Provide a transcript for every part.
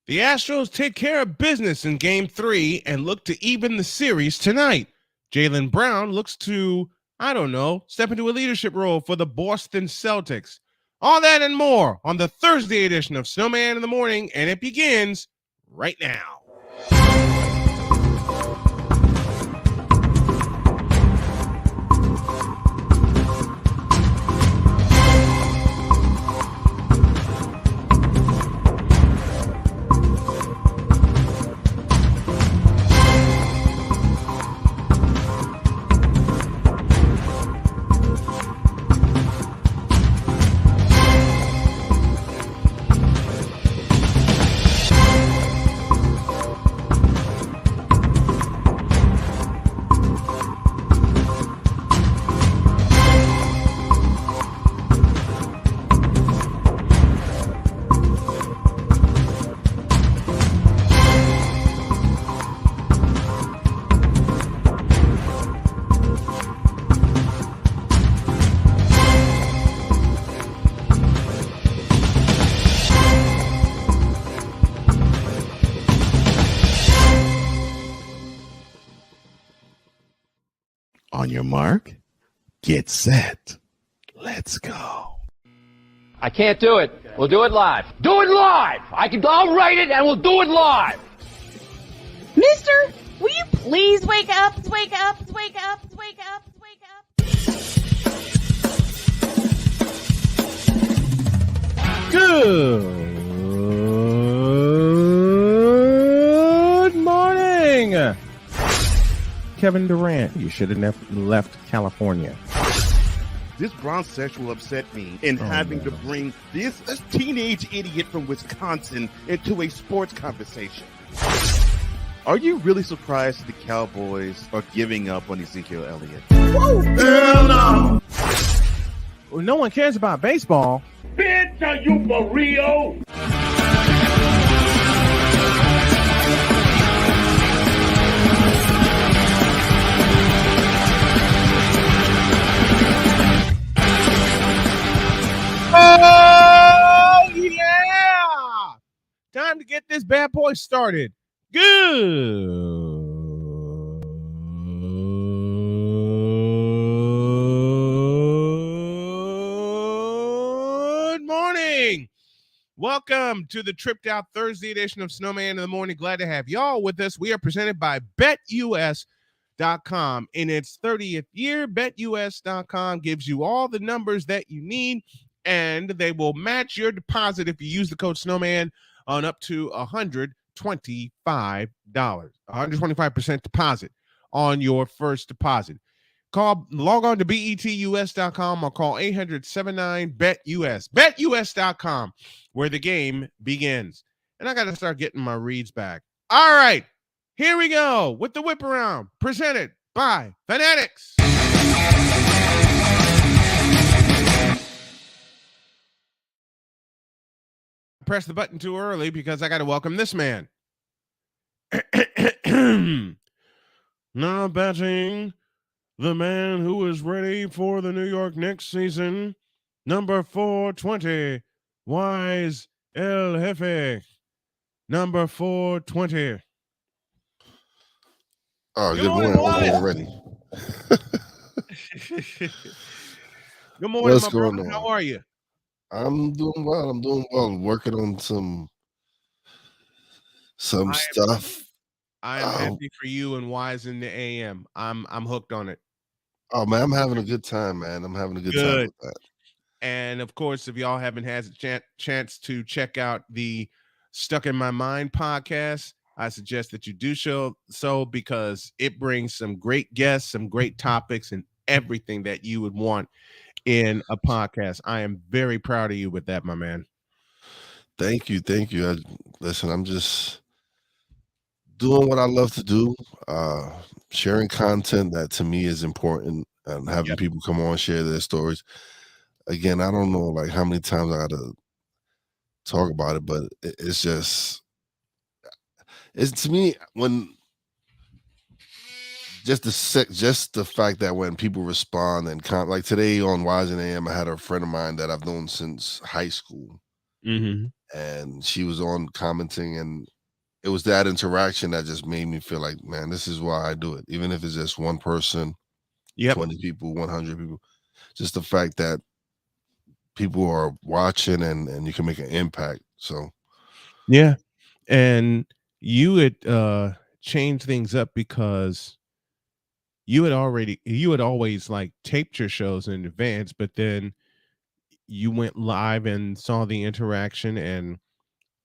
The Astros take care of business in Game 3 and look to even the series tonight. Jaylen Brown looks to, step into a leadership role for the Boston Celtics. All that and more on the Thursday edition of Snowman in the Morning, and it begins right now. On your mark, get set. Let's go. I can't do it. We'll do it live. Do it live! I'll write it and we'll do it live! Mister, will you please wake up, wake up, wake up, wake up, wake up? Good morning. Kevin Durant, you should have left California. This Brown sexual upset me in having to bring this teenage idiot from Wisconsin into a sports conversation. Are you really surprised that the Cowboys are giving up on Ezekiel Elliott? Whoa. Hell no. Well, no one cares about baseball. Bitch, are you for real? Oh, yeah! Time to get this bad boy started. Good morning. Welcome to the Tripped Out Thursday edition of Snowman in the Morning. Glad to have y'all with us. We are presented by BetUS.com. In its 30th year, BetUS.com gives you all the numbers that you need, and they will match your deposit if you use the code Snowman on up to $125. 125% deposit on your first deposit. Log on to betus.com or call 800-79-BET-US. BetUS.com, where the game begins. And I got to start getting my reads back. All right, here we go with the whip around, presented by Fanatics. Press the button too early because I got to welcome this man. Now batting, the man who is ready for the New York Knicks season, number 420, Wize El Jefe, number 420. Oh, good morning. Already. Good morning, What's my going brother. on? How are you? I'm doing well. Working on some stuff. I am happy for you and Wize in the AM. I'm hooked on it. Oh man, I'm having a good time, man. I'm having a good time with that. And of course, if y'all haven't had a chance to check out the Stuck in My Mind podcast, I suggest that you do so because it brings some great guests, some great topics, and everything that you would want in a podcast. I am very proud of you with that, my man. Thank you. Listen, I'm just doing what I love to do, sharing content that to me is important, and having people come on, share their stories. Again, I don't know like how many times I got to talk about it, but it's to me when just the fact that when people respond and like today on Wize and AM, I had a friend of mine that I've known since high school, mm-hmm. and she was on commenting, and it was that interaction that just made me feel like, man, this is why I do it. Even if it's just one person, Yep. 20 people, 100 people, just the fact that people are watching and you can make an impact. So Yeah. And you had changed things up because you had always like taped your shows in advance, but then you went live and saw the interaction, and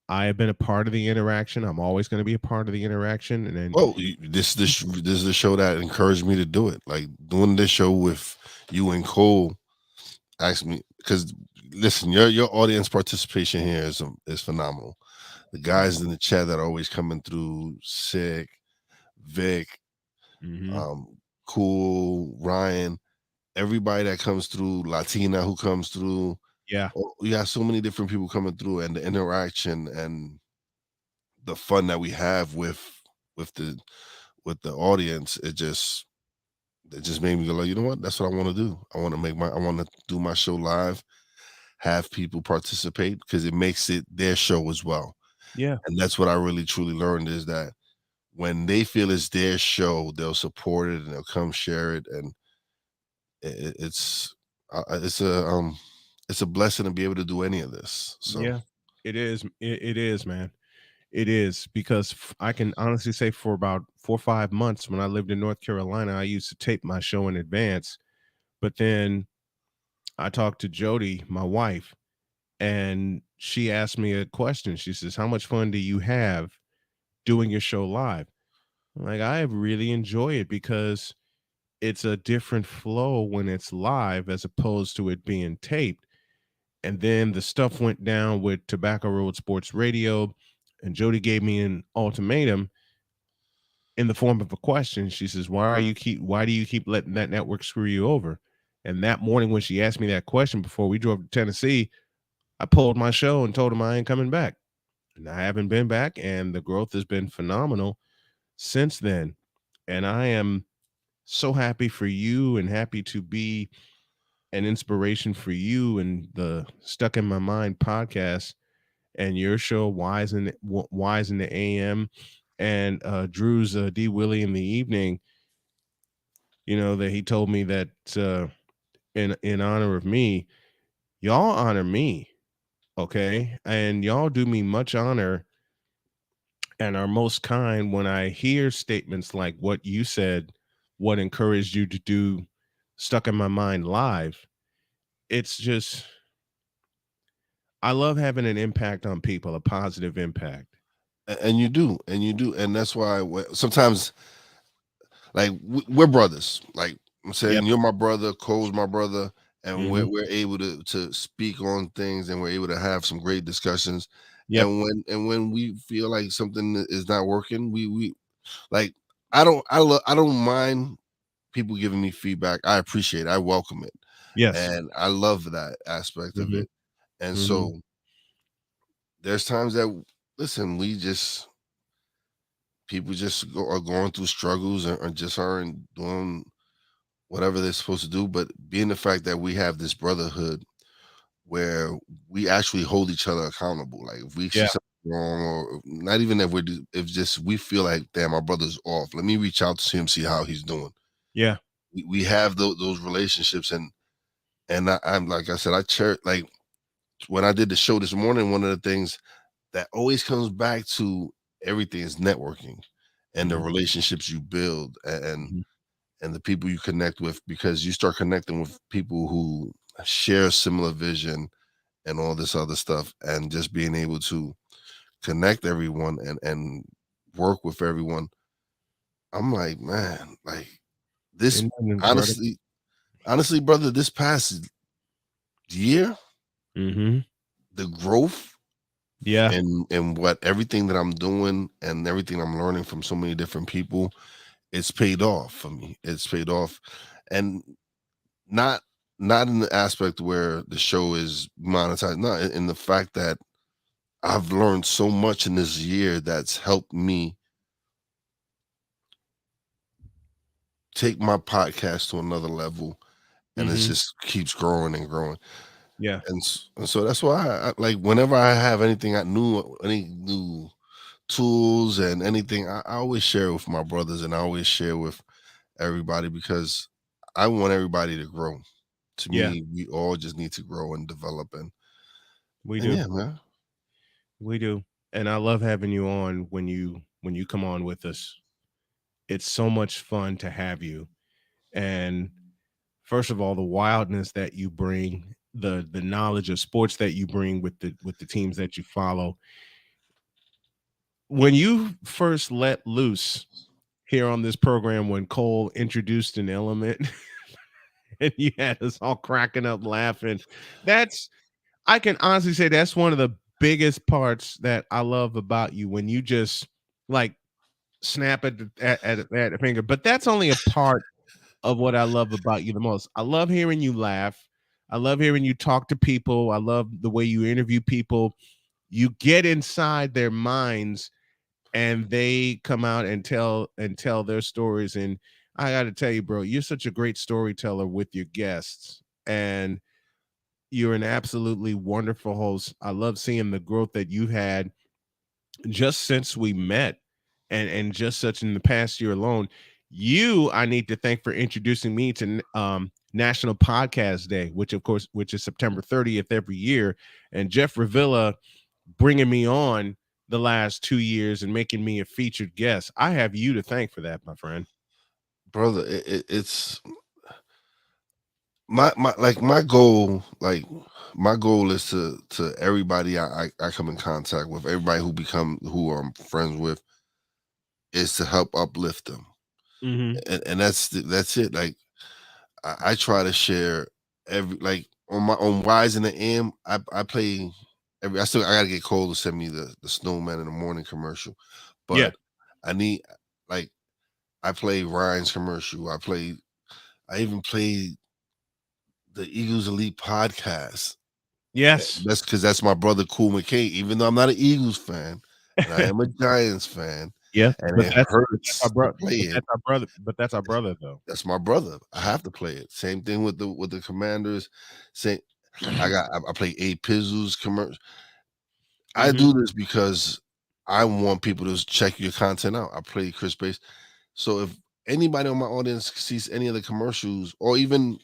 I have been a part of the interaction. I'm always going to be a part of the interaction. And then well, this is the show that encouraged me to do it. Like doing this show with you and Cole asked me, because listen, your audience participation here is phenomenal. The guys in the chat that are always coming through, Sick, Vic, Cool, Ryan, everybody that comes through, Latina who comes through. yeah, We got so many different people coming through, and the interaction and the fun that we have with the audience, it just made me go like, you know what? That's what I want to do. I want to do my show live, have people participate, because it makes it their show as well. yeah, And that's what I really truly learned, is that when they feel it's their show, they'll support it and they'll come share it. And it's a blessing to be able to do any of this. So yeah. It is. It is, man. It is, because I can honestly say for about 4 or 5 months when I lived in North Carolina, I used to tape my show in advance. But then I talked to Jody, my wife, and she asked me a question. She says, "How much fun do you have doing your show live?" I'm like, I really enjoy it because it's a different flow when it's live as opposed to it being taped. And then the stuff went down with Tobacco Road Sports Radio, and Jody gave me an ultimatum in the form of a question. She says, why do you keep letting that network screw you over? And that morning when she asked me that question before we drove to Tennessee, I pulled my show and told him I ain't coming back. And I haven't been back, and the growth has been phenomenal since then. And I am so happy for you and happy to be an inspiration for you and the Stuck in My Mind podcast and your show Wize in the AM, and Drew's D Willie in the evening. You know that he told me that in honor of me, y'all honor me, okay, and y'all do me much honor and are most kind when I hear statements like what you said, what encouraged you to do Stuck in My Mind live. It's just, I love having an impact on people, a positive impact. and you do, and that's why sometimes, like, we're brothers. Like I'm saying, Yep. you're my brother, Cole's my brother, and Mhm. we're able to speak on things, and we're able to have some great discussions. Yep. And when we feel like something is not working, we like, I don't mind people giving me feedback. I appreciate it. I welcome it. Yes. And I love that aspect of Mhm. it. And Mhm. so there's times that, listen, people just are going through struggles, or just aren't doing whatever they're supposed to do. But being the fact that we have this brotherhood where we actually hold each other accountable. Like if we see Yeah. something wrong, or not even if if just we feel like, damn, our brother's off, let me reach out to him, see how he's doing. Yeah. We have those relationships, and I'm like I said, I cherish, like when I did the show this morning, one of the things that always comes back to everything is networking and the Mhm. relationships you build, Mhm. and the people you connect with, because you start connecting with people who share a similar vision and all this other stuff, and just being able to connect everyone and work with everyone. I'm like, man, like this, Isn't that incredible? honestly, brother, this past year, Mhm. the growth Yeah. and what everything that I'm doing and everything I'm learning from so many different people, it's paid off for me. It's paid off. And not in the aspect where the show is monetized, no, in the fact that I've learned so much in this year that's helped me take my podcast to another level, and it Mhm. just keeps growing and growing. Yeah. And so that's why I like whenever I have anything any new tools and anything, I always share with my brothers and I always share with everybody because I want everybody to grow. To Yeah. me, we all just need to grow and develop We and do. yeah, man. We do. And I love having you on when you come on with us. It's so much fun to have you. And first of all, the wildness that you bring, the knowledge of sports that you bring with the teams that you follow. When you first let loose here on this program, when Cole introduced an element and you had us all cracking up laughing, I can honestly say that's one of the biggest parts that I love about you, when you just like snap at a finger. But that's only a part of what I love about you the most. I love hearing you laugh. I love hearing you talk to people. I love the way you interview people. You get inside their minds and they come out and tell their stories. And I got to tell you, bro, you're such a great storyteller with your guests. And you're an absolutely wonderful host. I love seeing the growth that you've had just since we met, and just such in the past year alone. I need to thank for introducing me to National Podcast Day, which is September 30th every year, and Jeff Ravilla bringing me on the last 2 years and making me a featured guest. I have you to thank for that, my friend. Brother, it's my goal, my goal is to everybody I come in contact with, everybody who I'm friends with, is to help uplift them. And that's it. Like I try to share like on Wize in the AM, I play I gotta get Cole to send me the Snowman in the morning commercial. But Yeah. I need, like, I play Ryan's commercial. I even played the Eagles Elite podcast. Yes. That's because that's my brother Cool McKay, even though I'm not an Eagles fan, and I am a Giants fan. Yeah. And But it that's hurts our to brother. play it. That's our brother. But that's our brother, though. That's my brother. I have to play it. Same thing with the Commanders. I play A Pizzle's commercial. I do this because I want people to check your content out. I play Chris Bass. So if anybody on my audience sees any of the commercials, or even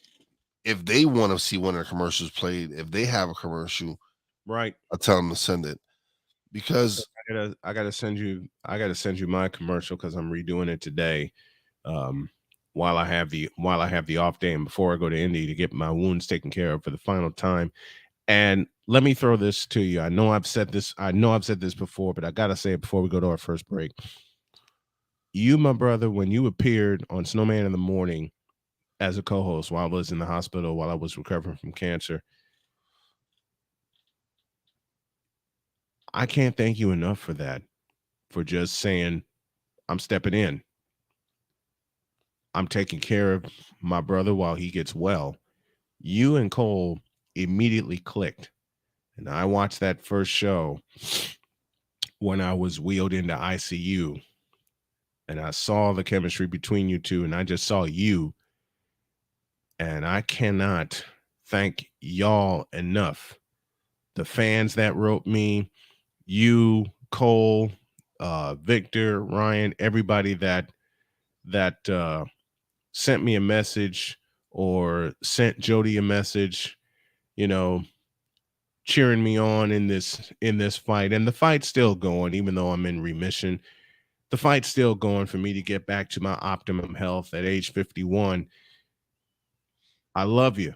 if they want to see one of the commercials played, if they have a commercial, Right. I tell them to send it, because I gotta send you my commercial, because I'm redoing it today. While I have the off day and before I go to Indy to get my wounds taken care of for the final time. And let me throw this to you. I know I've said this before, but I gotta say it before we go to our first break. You, my brother, when you appeared on Snowman in the Morning as a co-host while I was in the hospital, while I was recovering from cancer, I can't thank you enough for that, for just saying, I'm stepping in. I'm taking care of my brother while he gets well. You and Cole immediately clicked. And I watched that first show when I was wheeled into ICU, and I saw the chemistry between you two, and I just saw you. And I cannot thank y'all enough. The fans that wrote me, you, Cole, Victor, Ryan, everybody that sent me a message or sent Jody a message, cheering me on in this fight. And the fight's still going, even though I'm in remission. The fight's still going for me to get back to my optimum health at age 51. I love you.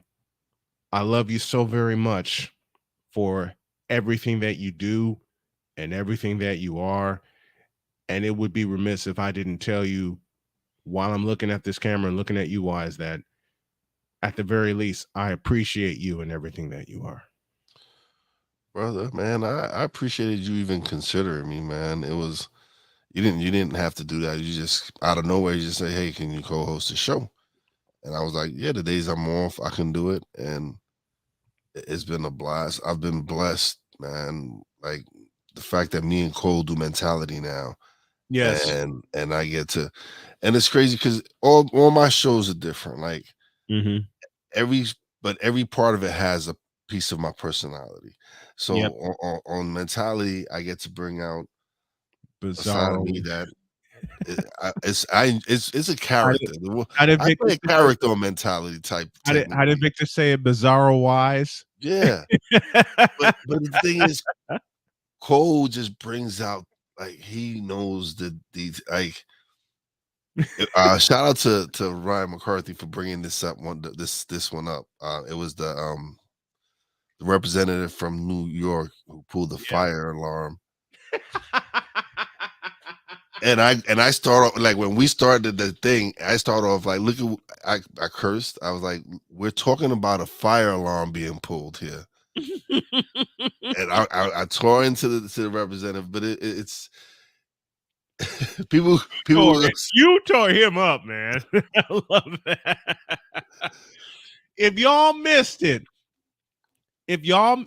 I love you so very much for everything that you do and everything that you are. And it would be remiss if I didn't tell you, while I'm looking at this camera and looking at you, Wize, that at the very least, I appreciate you and everything that you are. Brother, man, I appreciated you even considering me, man. It was, you didn't have to do that. You just, out of nowhere, you just say, hey, can you co-host the show? And I was like, yeah, the days I'm off, I can do it. And it's been a blast. I've been blessed, man. Like, the fact that me and Cole do mentality now. Yes. And I get to, and it's crazy because all my shows are different. Like, every part of it has piece of my personality. So Yep. on mentality, I get to bring out a side of Bizarro. me that it's a character. How did I Victor play a say it? character on mentality type. How did Victor say it? Bizarro Wize. Yeah, but the thing is, Cole just brings out like he knows the like. Shout out to Ryan McCarthy for bringing this one up. It was the representative from New York who pulled the fire alarm. And I start off like when we started the thing, I started off like look at I cursed. I was like, we're talking about a fire alarm being pulled here. And I tore into the representative, but it's people you tore him up, man. I love that. If y'all missed it, if y'all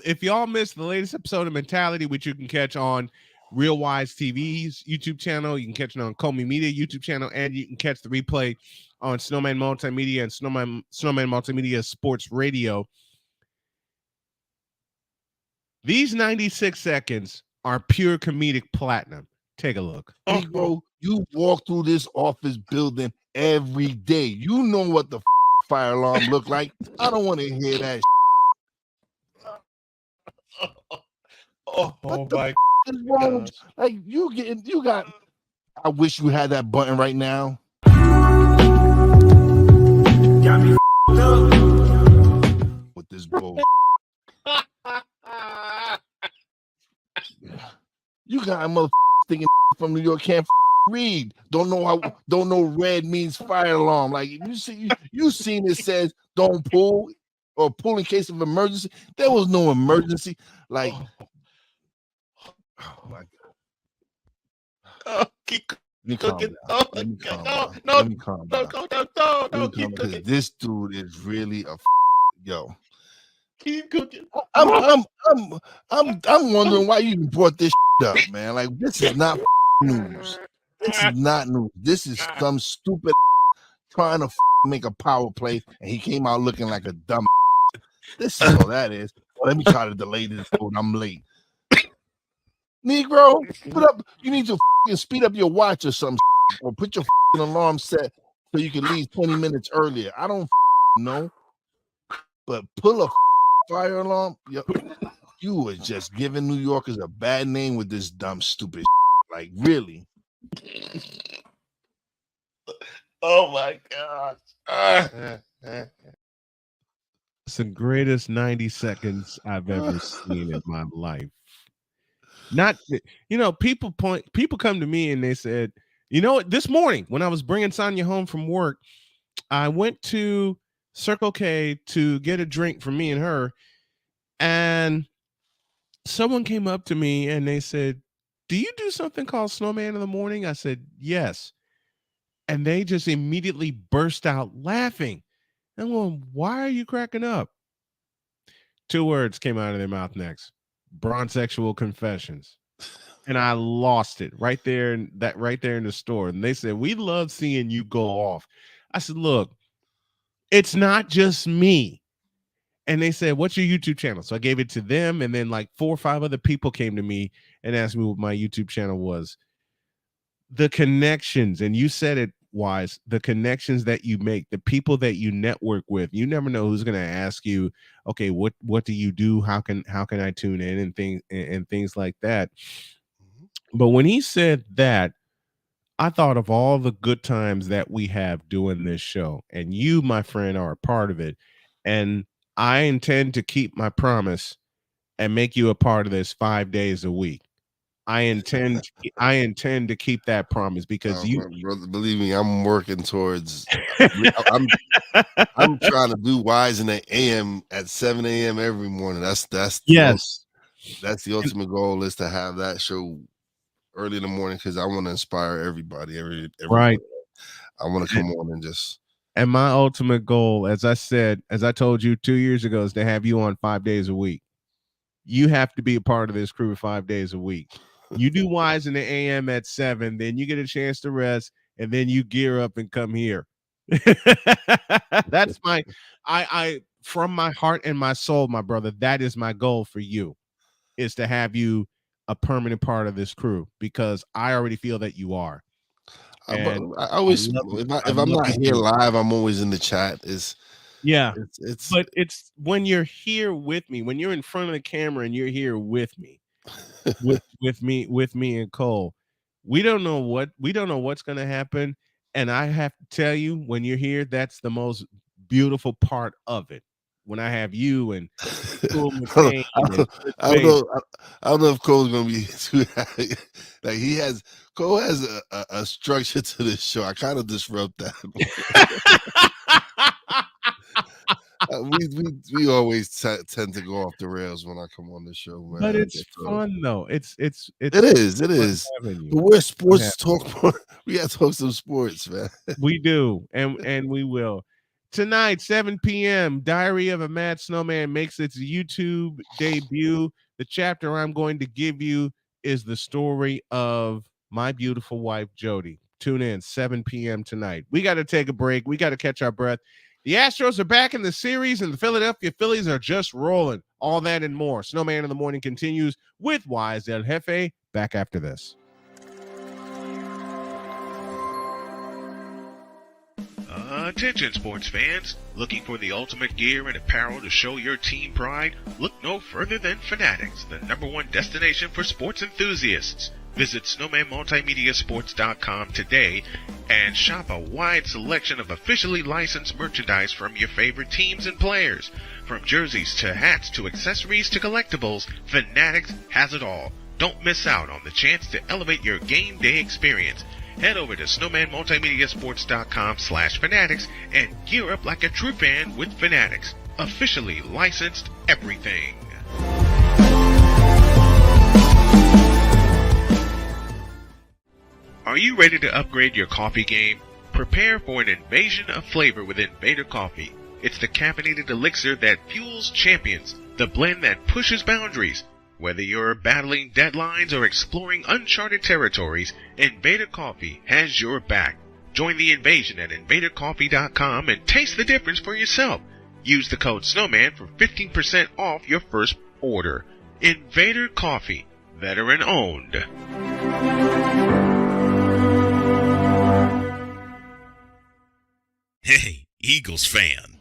missed the latest episode of Mentality, which you can catch on Real Wize TV's YouTube channel, you can catch it on Comey Media YouTube channel, and you can catch the replay on Snowman Multimedia and Snowman Multimedia Sports Radio. These 96 seconds are pure comedic platinum. Take a look. Bro, you walk through this office building every day. You know what the fire alarm look like. I don't want to hear that. Oh my is wrong? Like you got. I wish you had that button right now. Got me with this bull. You got a mother thinking from New York can't read. Don't know red means fire alarm. Like you seen it says don't pull or pull in case of emergency. There was no emergency. Like oh my God. Keep Let me cooking. calm down. Because this dude is really a yo. Keep cooking. I'm wondering why you even brought this up, man. Like this is not news. This is not news. This is some stupid trying to make a power play, and he came out looking like a dumb. This is all that is. Well, let me try to delay this. I'm late. Negro, put up. You need to speed up your watch or something, or put your alarm set so you can leave 20 minutes earlier. I don't know, but pull a fire alarm. Yo, you were just giving New Yorkers a bad name with this dumb, stupid. Like really. Oh my gosh. It's the greatest 90 seconds I've ever seen in my life. Not, people come to me and they said, this morning when I was bringing Sonya home from work, I went to Circle K to get a drink for me and her. And someone came up to me and they said, do you do something called Snowman in the morning? I said, yes. And they just immediately burst out laughing. And I'm going, why are you cracking up? 2 words came out of their mouth next. Bronzexual confessions. And I lost it right there in the store. And they said, we love seeing you go off. I said, look, it's not just me. And they said, what's your YouTube channel? So I gave it to them. And then like 4 or 5 other people came to me and asked me what my YouTube channel was. The connections, and you said it, Wize, the connections that you make, the people that you network with, you never know who's going to ask you, okay, what do you do? How can I tune in and things like that. But when he said that, I thought of all the good times that we have doing this show, and you, my friend, are a part of it. And I intend to keep my promise and make you a part of this 5 days a week. I intend to keep that promise because brother, believe me, I'm working towards. I'm trying to do Wize in the AM at 7 a.m. every morning. That's yes. That's the ultimate goal, is to have that show early in the morning because I want to inspire everybody. Every right. I want to come on and just. And my ultimate goal, as I told you 2 years ago, is to have you on 5 days a week. You have to be a part of this crew 5 days a week. You do Wize in the AM at 7, then you get a chance to rest, and then you gear up and come here. That's my from my heart and my soul, my brother, that is my goal for you, is to have you a permanent part of this crew, because I already feel that you are. And I always, if I'm not here live, I'm always in the chat. It's but it's when you're here with me, when you're in front of the camera and you're here with me, with me and Cole. We don't know what's going to happen, and I have to tell you, when you're here, that's the most beautiful part of it. When I have you and I don't know if Cole's gonna be too like Cole has a structure to this show. I kind of disrupt that. we always tend to go off the rails when I come on the show, man. But it's fun though. It is. But we're sports talk. We gotta talk some sports, man. We do, and we will. Tonight, 7 p.m., Diary of a Mad Snowman makes its YouTube debut. The chapter I'm going to give you is the story of my beautiful wife, Jody. Tune in, 7 p.m. tonight. We got to take a break. We got to catch our breath. The Astros are back in the series, and the Philadelphia Phillies are just rolling. All that and more. Snowman in the Morning continues with Wize El Jefe. Back after this. Attention sports fans, looking for the ultimate gear and apparel to show your team pride? Look no further than Fanatics, the #1 destination for sports enthusiasts. Visit snowmanmultimediasports.com today and shop a wide selection of officially licensed merchandise from your favorite teams and players. From jerseys to hats to accessories to collectibles, Fanatics has it all. Don't miss out on the chance to elevate your game day experience. Head over to snowmanmultimediasports.com/fanatics and gear up like a true fan with Fanatics. Officially licensed everything. Are you ready to upgrade your coffee game? Prepare for an invasion of flavor with Invader Coffee. It's the caffeinated elixir that fuels champions, the blend that pushes boundaries. Whether you're battling deadlines or exploring uncharted territories, Invader Coffee has your back. Join the invasion at invadercoffee.com and taste the difference for yourself. Use the code SNOWMAN for 15% off your first order. Invader Coffee, veteran owned. Hey, Eagles fan.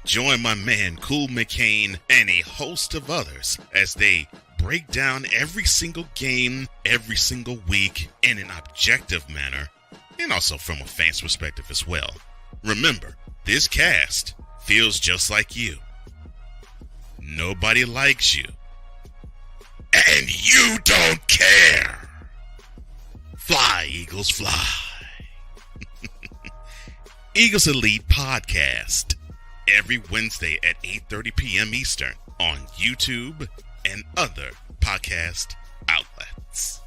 Join my man Cool McCain and a host of others as they break down every single game, every single week in an objective manner, and also from a fan's perspective as well. Remember, this cast feels just like you. Nobody likes you. And you don't care. Fly, Eagles, fly. Eagles Elite Podcast. Every Wednesday at 8:30 p.m. Eastern on YouTube and other podcast outlets.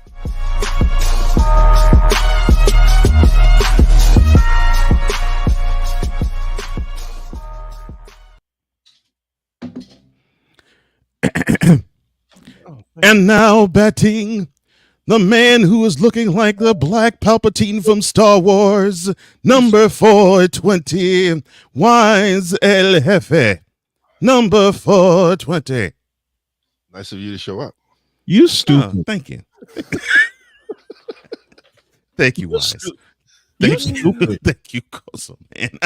And now batting, the man who is looking like the Black Palpatine from Star Wars, number 420, Wize El Jefe. Number 420. Nice of you to show up. You stupid. Thank you. Thank you, Wize. Thank you. Thank you, Koso, man.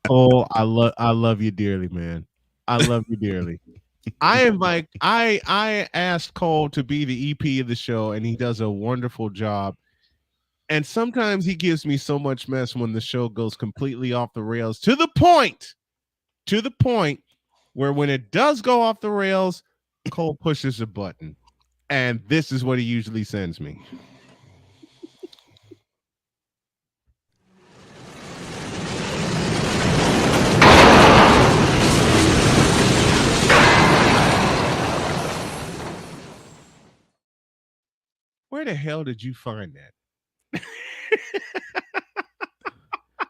Oh, I love you dearly, man. I love you dearly. I asked Cole to be the EP of the show, and he does a wonderful job. And sometimes he gives me so much mess when the show goes completely off the rails, to the point where when it does go off the rails, Cole pushes a button. And this is what he usually sends me. Where the hell did you find that?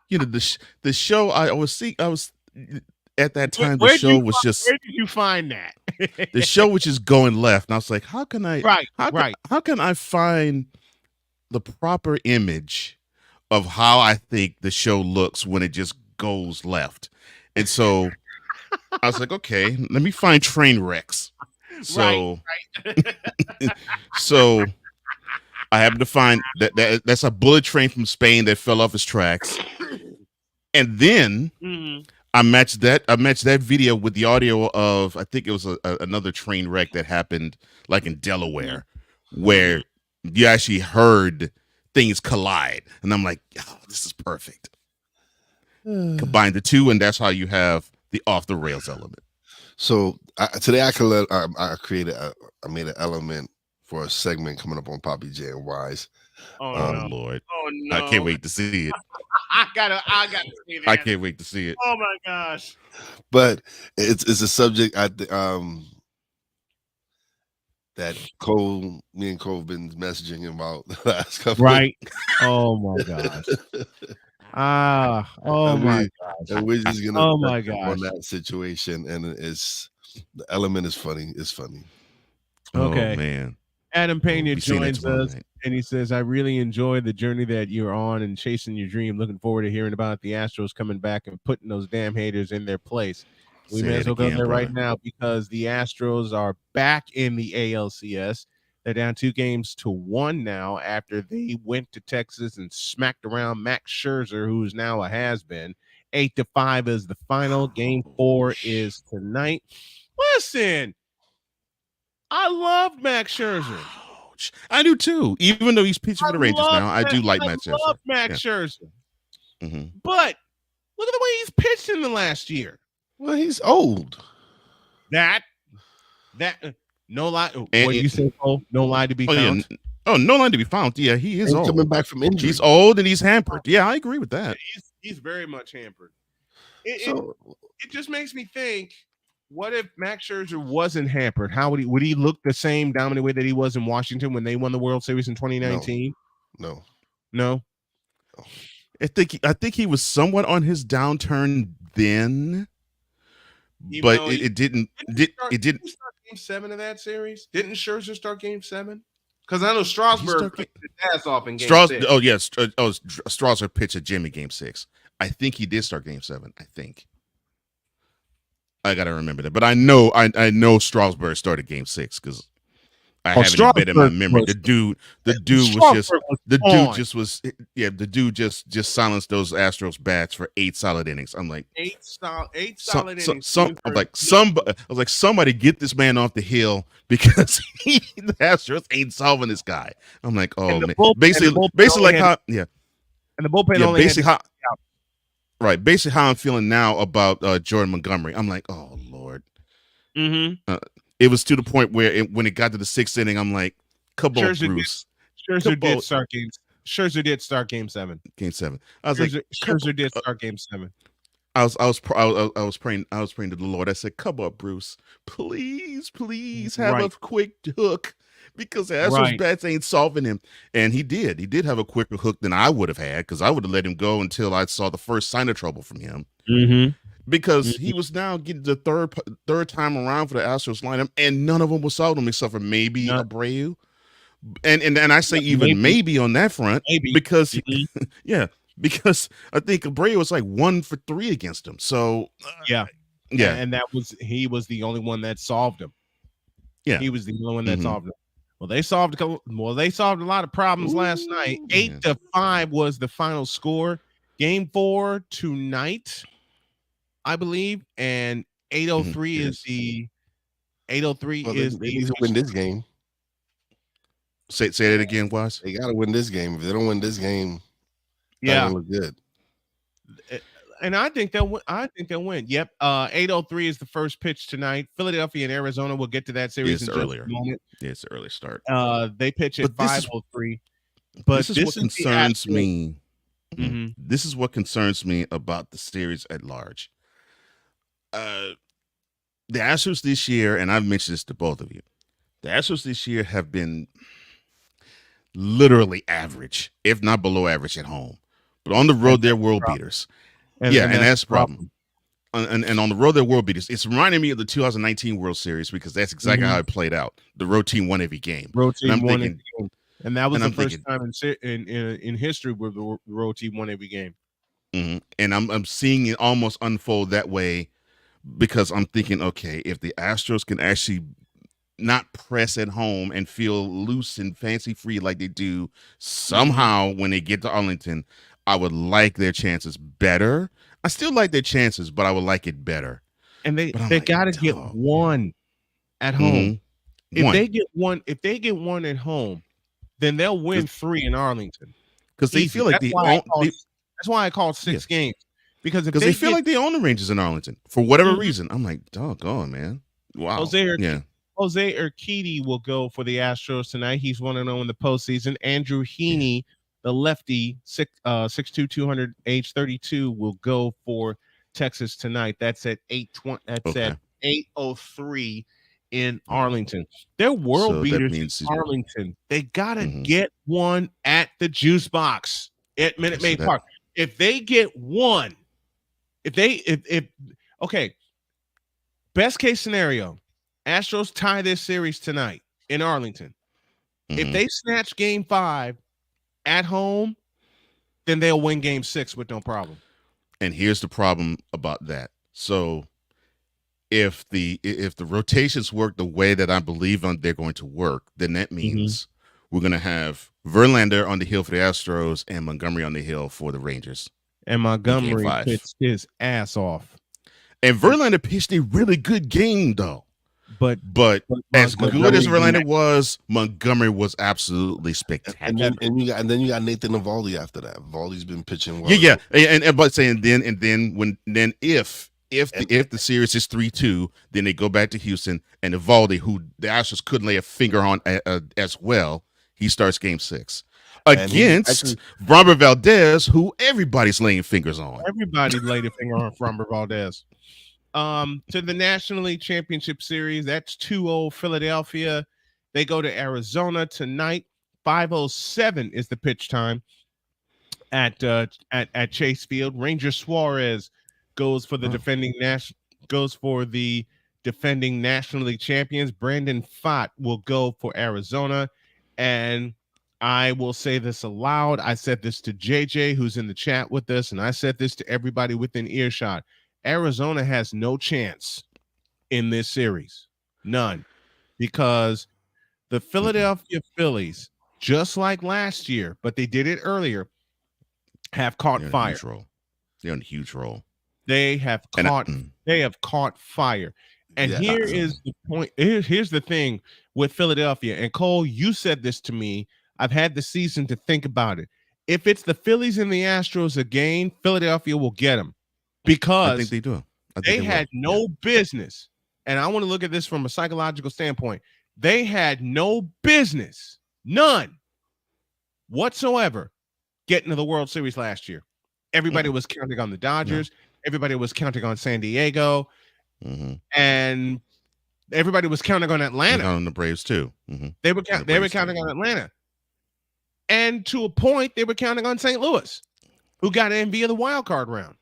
You know, the show I was at that time, the show was just. Where did you find that? The show was just going left, and I was like, how can I? How can I find the proper image of how I think the show looks when it just goes left? And so I was like, okay, let me find train wrecks. So, so I happened to find that's a bullet train from Spain that fell off its tracks, and then I matched that video with the audio of, I think it was another train wreck that happened like in Delaware, where you actually heard things collide, and I'm like, oh, this is perfect. Combine the two, and that's how you have the off the rails element. So today I made an element for a segment coming up on Papi J and Wize. Oh no, Lord! Oh no! I can't wait to see it. I gotta see that. I can't wait to see it. Oh my gosh! But it's a subject that me and Cole have been messaging about the last couple. Right. Oh my gosh. My gosh. And we're just gonna on that situation, and the element is funny. It's funny. Okay. Oh, man. Adam Pena joins us, and he says, I really enjoy the journey that you're on and chasing your dream. Looking forward to hearing about the Astros coming back and putting those damn haters in their place. We may as well go there right now, because the Astros are back in the ALCS. They're down 2-1 now after they went to Texas and smacked around Max Scherzer, who's now a has-been. 8-5 is the final. Game 4 is tonight. Listen, I love Max Scherzer. I do too. Even though he's pitching for the Rangers now, I do like Max Scherzer. I love Max Scherzer. But look at the way he's pitched in the last year. Well, he's old. No lie. What do you say, Cole? No lie to be found. Yeah. Oh, no line to be found. Yeah, he is old. Coming back from injury. He's old and he's hampered. Yeah, I agree with that. He's very much hampered. It just makes me think, what if Max Scherzer wasn't hampered? How would he look the same dominant way that he was in Washington when they won the World Series in 2019? No. I think he was somewhat on his downturn then, but it didn't. It didn't start Game 7 of that series. Didn't Scherzer start Game 7? Because I know Strasburg pitched his ass off in Game 6. Oh yes, Strasburg pitched a Jimmy Game 6. I think he did start Game 7. I think. I gotta remember that, but I know Strasburg started Game 6 because I have it embedded in my memory. The dude just silenced those Astros bats for 8 solid innings. I'm like, 8 solid innings. I was like, somebody get this man off the hill, because the Astros ain't solving this guy. I'm like, oh man, basically like how and the bullpen only basically how. Right, basically how I'm feeling now about Jordan Montgomery. I'm like, oh Lord. It was to the point where when it got to the 6th inning, I'm like, come on, Bruce. Scherzer did start Game 7. Game 7. I was like, Scherzer did start Game 7. I was praying to the Lord. I said, come on, Bruce, please have a quick hook, because the Astros bats ain't solving him. And he did have a quicker hook than I would have had, because I would have let him go until I saw the first sign of trouble from him. Because he was now getting the third time around for the Astros lineup, and none of them was solving him except for maybe Abreu. And I say even maybe on that front, because because I think Abreu was like 1 for 3 against him. So and he was the only one that solved him. Yeah, he was the only one that solved him. Well, they solved a lot of problems last night. 8-5 was the final score. Game 4 tonight, I believe, and 8:03 is the 8:03 is they need to win this game. Say that again, Wize. They gotta win this game. If they don't win this game, that won't look good. And I think they'll win. Yep. 8:03 is the first pitch tonight. Philadelphia and Arizona. We'll get to that series in earlier. Just a moment. Yeah, it's an early start. They pitch at 5:03. But this is what concerns me. This is what concerns me about the series at large. The Astros this year, and I've mentioned this to both of you, the Astros this year have been literally average, if not below average at home. But on the road, they're world beaters. And that's the problem. And on the road, they're world beaters. It's reminding me of the 2019 World Series, because that's exactly how it played out. The road team won every game. And that was the first time in history where the road team won every game. And I'm seeing it almost unfold that way because I'm thinking, okay, if the Astros can actually not press at home and feel loose and fancy free like they do somehow when they get to Arlington, I would like their chances better. I still like their chances, but I would like it better. And they like, got to get one at home. If they get one at home, then they'll win 3 in Arlington. Because they feel like that's why I called 6 games. Because they feel like they own the Rangers in Arlington for whatever reason. I'm like, doggone, man. Wow. Jose Urquidy will go for the Astros tonight. He's 1-0 in the postseason. Andrew Heaney, the lefty, 6'2", 200, age 32, will go for Texas tonight. That's at 8:20. That's at 8:03 in Arlington. They're world beaters in Arlington. They gotta get one at the juice box at Minute Maid Park. If they get one, okay. Best case scenario, Astros tie this series tonight in Arlington. If they snatch game 5 at home, then they'll win game 6 with no problem. And here's the problem about that. So if the rotations work the way that I believe they're going to work, then that means we're going to have Verlander on the hill for the Astros and Montgomery on the hill for the Rangers. And Montgomery pitched his ass off. And Verlander pitched a really good game, though. But as good as Verlander was, Montgomery was absolutely spectacular. And then you got Nathan Eovaldi after that. Eovaldi's been pitching well. Yeah. But saying if the series is 3-2, then they go back to Houston, and Eovaldi, who the Astros couldn't lay a finger on as well, he starts game 6 against Framber Valdez, who everybody's laying fingers on. Everybody laid a finger on Framber Valdez. To the National League Championship Series, that's 2-0 Philadelphia. They go to Arizona tonight. 5:07 is the pitch time at Chase Field. Ranger Suarez goes for the defending National League champions. Brandon Pfaadt will go for Arizona. And I will say this aloud. I said this to JJ, who's in the chat with us, and I said this to everybody within earshot. Arizona has no chance in this series. None. Because the Philadelphia Phillies, just like last year, but they did it earlier, have caught fire. They're on a huge roll. They have caught fire. And here is the point. Here's the thing with Philadelphia. And Cole, you said this to me. I've had the season to think about it. If it's the Phillies and the Astros again, Philadelphia will get them. Because I think they do. They had no business, and I want to look at this from a psychological standpoint. They had no business, none whatsoever, getting to the World Series last year. Everybody was counting on the Dodgers. Everybody was counting on San Diego. And everybody was counting on Atlanta. On the Braves, too. They were counting on Atlanta. And to a point, they were counting on St. Louis, who got in via the wild card round.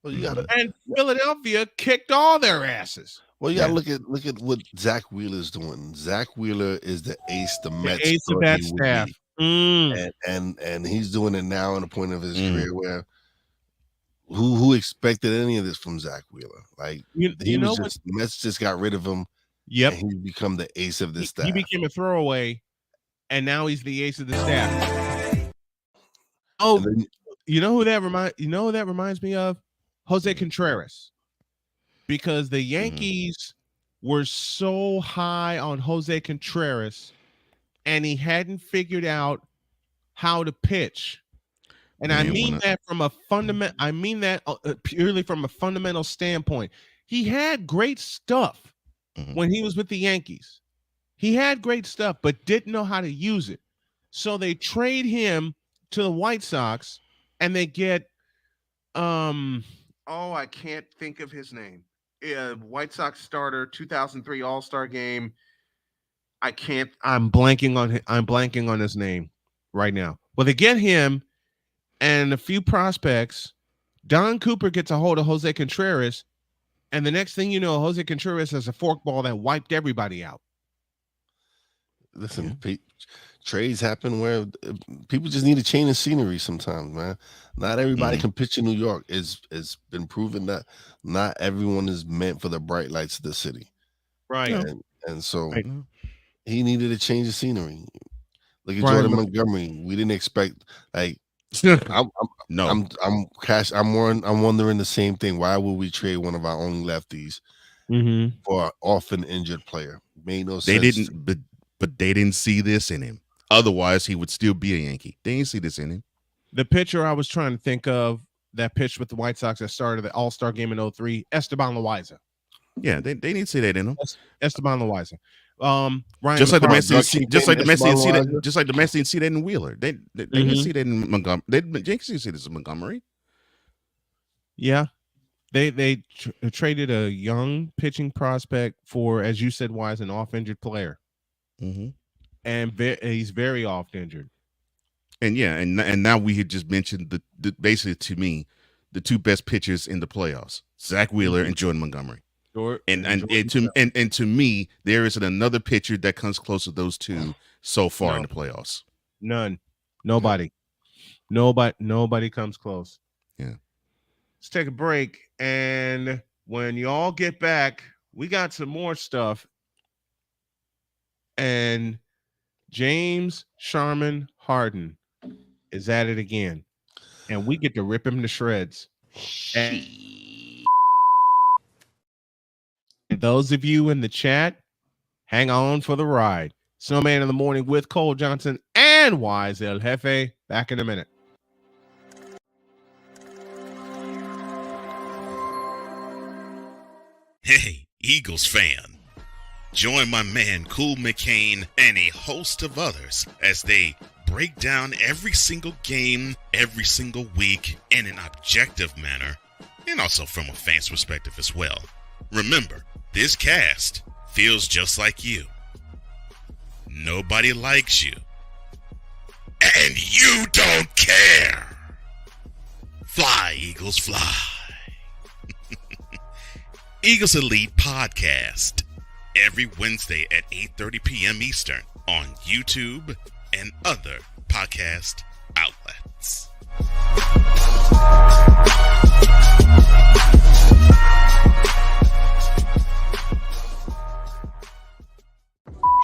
Well, and Philadelphia kicked all their asses. Well, you gotta look at what Zach Wheeler's doing. Zach Wheeler is the ace, the Mets ace of that staff, and he's doing it now in a point of his career where who expected any of this from Zach Wheeler? Like the Mets just got rid of him. Yep, and he's become the ace of the staff. He became a throwaway, and now he's the ace of the staff. Oh, you know who that reminds me of? Jose Contreras, because the Yankees were so high on Jose Contreras, and he hadn't figured out how to pitch. And I mean that purely from a fundamental standpoint. He had great stuff when he was with the Yankees. He had great stuff, but didn't know how to use it. So they trade him to the White Sox, and they get I can't think of his name. White Sox starter, 2003 All-Star game. I'm blanking on his name right now. Well, they get him and a few prospects. Don Cooper gets a hold of Jose Contreras, and the next thing you know, Jose Contreras has a forkball that wiped everybody out. Listen, trades happen where people just need a change of scenery sometimes, man. Not everybody can pitch in New York. It's been proven that not everyone is meant for the bright lights of the city. Right. And so he needed a change of scenery. Look at Brian Jordan Montgomery. We didn't expect I'm wondering the same thing. Why would we trade one of our only lefties for an often injured player? Made no sense. They didn't, but they didn't see this in him. Otherwise, he would still be a Yankee. They didn't see this in him. The pitcher I was trying to think of that pitched with the White Sox that started the All-Star game in 2003, Esteban Loaiza. Yeah, they didn't see that in him. Esteban Loaiza. Just like the Mets didn't see that in Wheeler. They didn't see that in Montgomery. Yankees didn't see this in Montgomery. Yeah, they traded a young pitching prospect for, as you said, Wize, an off-injured player, and he's very oft-injured. And yeah, and now we had just mentioned the basically to me the two best pitchers in the playoffs, Zach Wheeler and Jordan Montgomery. And to me, there isn't another pitcher that comes close to those two so far in the playoffs. Nobody comes close. Yeah. Let's take a break, and when y'all get back, we got some more stuff. And James Sharman Harden is at it again, and we get to rip him to shreds. And those of you in the chat, hang on for the ride. Snowman in the morning with Cole Johnson and Wize El Jefe. Back in a minute. Hey, Eagles fan. Join my man Cool McCain and a host of others as they break down every single game, every single week in an objective manner, and also from a fan's perspective as well. Remember, this cast feels just like you. Nobody likes you. And you don't care. Fly, Eagles, fly. Eagles Elite Podcast. Every Wednesday at 8:30 p.m. Eastern on YouTube and other podcast outlets.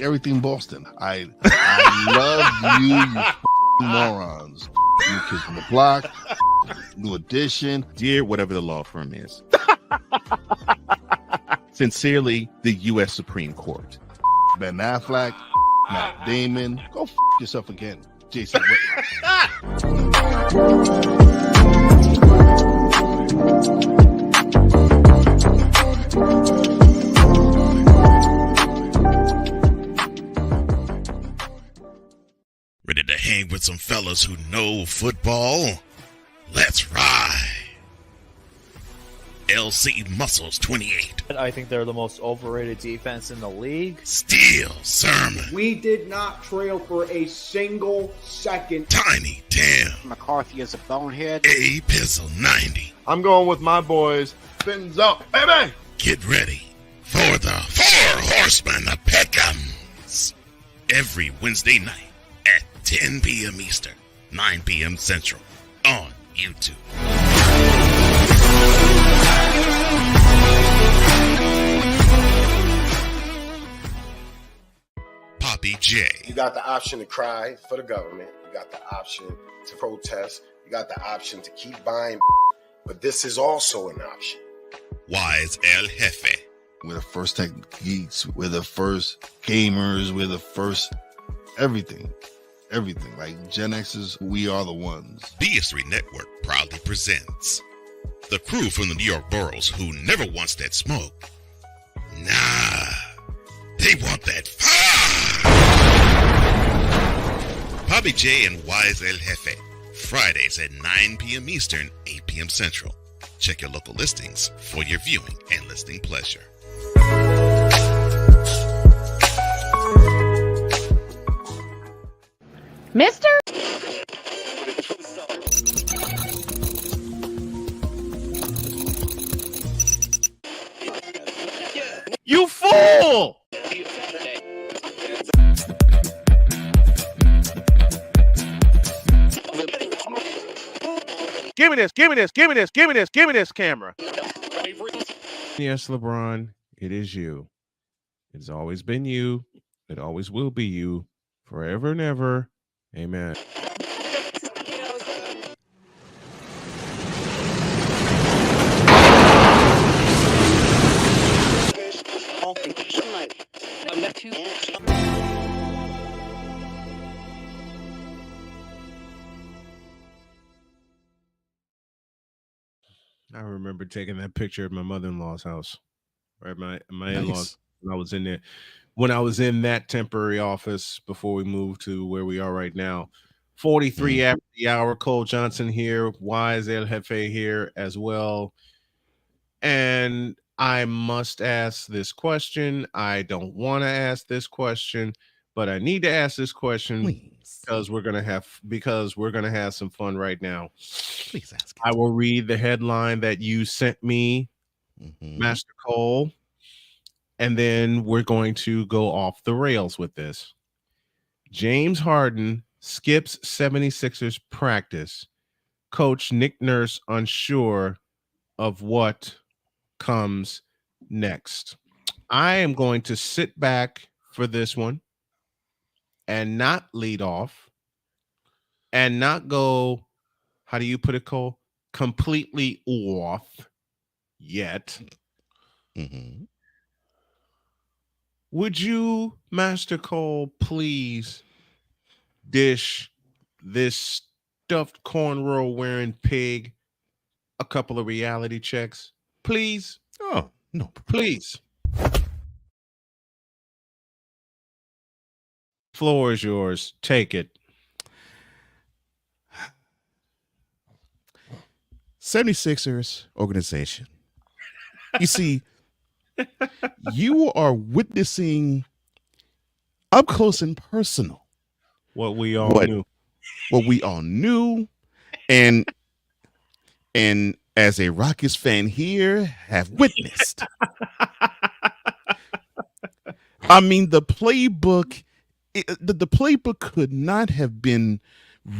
Everything Boston. I love you morons. New Kids from the Block, New Edition, Dear whatever the law firm is. Sincerely, the U.S. Supreme Court. Ben Affleck, Matt Damon. Go yourself again, Jason Whitlock. Ready to hang with some fellas who know football? Let's ride. LC Muscles 28. I think they're the most overrated defense in the league. Steel Sermon. We did not trail for a single second. Tiny Tim. McCarthy is a bonehead. A Pizzle 90. I'm going with my boys. Fins up, baby. Get ready for the Four Horsemen of Pick'ems. Every Wednesday night at 10 p.m. Eastern, 9 p.m. Central on YouTube. Papi J. You got the option to cry for the government. You got the option to protest. You got the option to keep buying. But this is also an option. Wize El Jefe. We're the first tech geeks. We're the first gamers. We're the first everything. Everything. Like Gen X's, we are the ones. BS3 Network proudly presents the crew from the New York boroughs who never wants that smoke. Nah, they want that fire. Papi J and Wize El Jefe. Fridays at 9 p.m. Eastern, 8 p.m. Central. Check your local listings for your viewing and listening pleasure. Mister? You fool! Give me this. Give me this. Give me this. Give me this. Give me this camera. Yes, LeBron, it is you. It's always been you. It always will be you. Forever and ever. Amen. I remember taking that picture at my mother-in-law's house, right? My in-laws. When I was in there, when I was in that temporary office before we moved to where we are right now. 43 after the hour. Cole Johnson here. Wize El Jefe here as well. And I must ask this question. I don't want to ask this question, but I need to ask this question because we're gonna have some fun right now. Please ask. I will read the headline that you sent me, Master Cole, and then we're going to go off the rails with this. James Harden skips 76ers practice. Coach Nick Nurse unsure of what comes next. I am going to sit back for this one and not lead off and not go, how do you put it, Cole? Completely off yet. Would you, Master Cole, please dish this stuffed cornrow wearing pig a couple of reality checks? Please. Oh, no. Please. Floor is yours. Take it. 76ers organization. You see, you are witnessing up close and personal what we all knew. What we all knew, and as a Rockets fan here, have witnessed. I mean, the playbook could not have been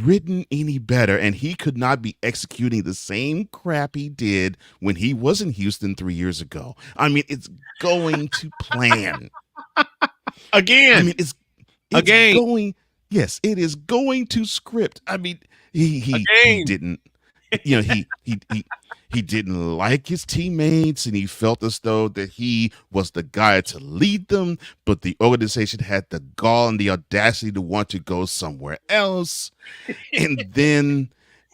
written any better, and he could not be executing the same crap he did when he was in Houston 3 years ago. I mean, it's going to plan again. I mean, it's again going. Yes, it is going to script. I mean, he didn't. You know, he didn't like his teammates, and he felt as though that he was the guy to lead them, but the organization had the gall and the audacity to want to go somewhere else. And then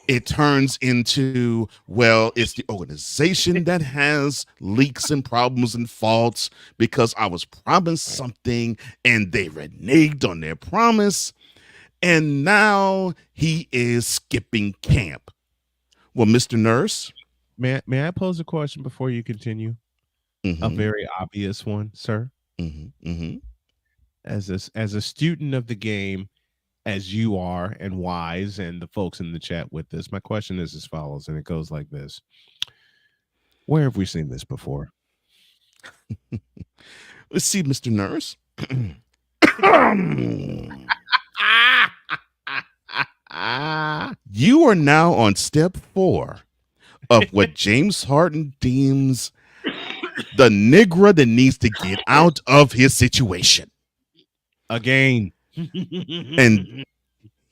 it turns into, well, it's the organization that has leaks and problems and faults because I was promised something and they reneged on their promise. And now he is skipping camp. Well, Mr. Nurse, may I pose a question before you continue? A very obvious one, sir. As a student of the game, as you are, and Wize, and the folks in the chat with this, my question is as follows, and it goes like this: where have we seen this before? Let's see, Mr. Nurse. You are now on step 4 of what James Harden deems the Negro that needs to get out of his situation. Again. And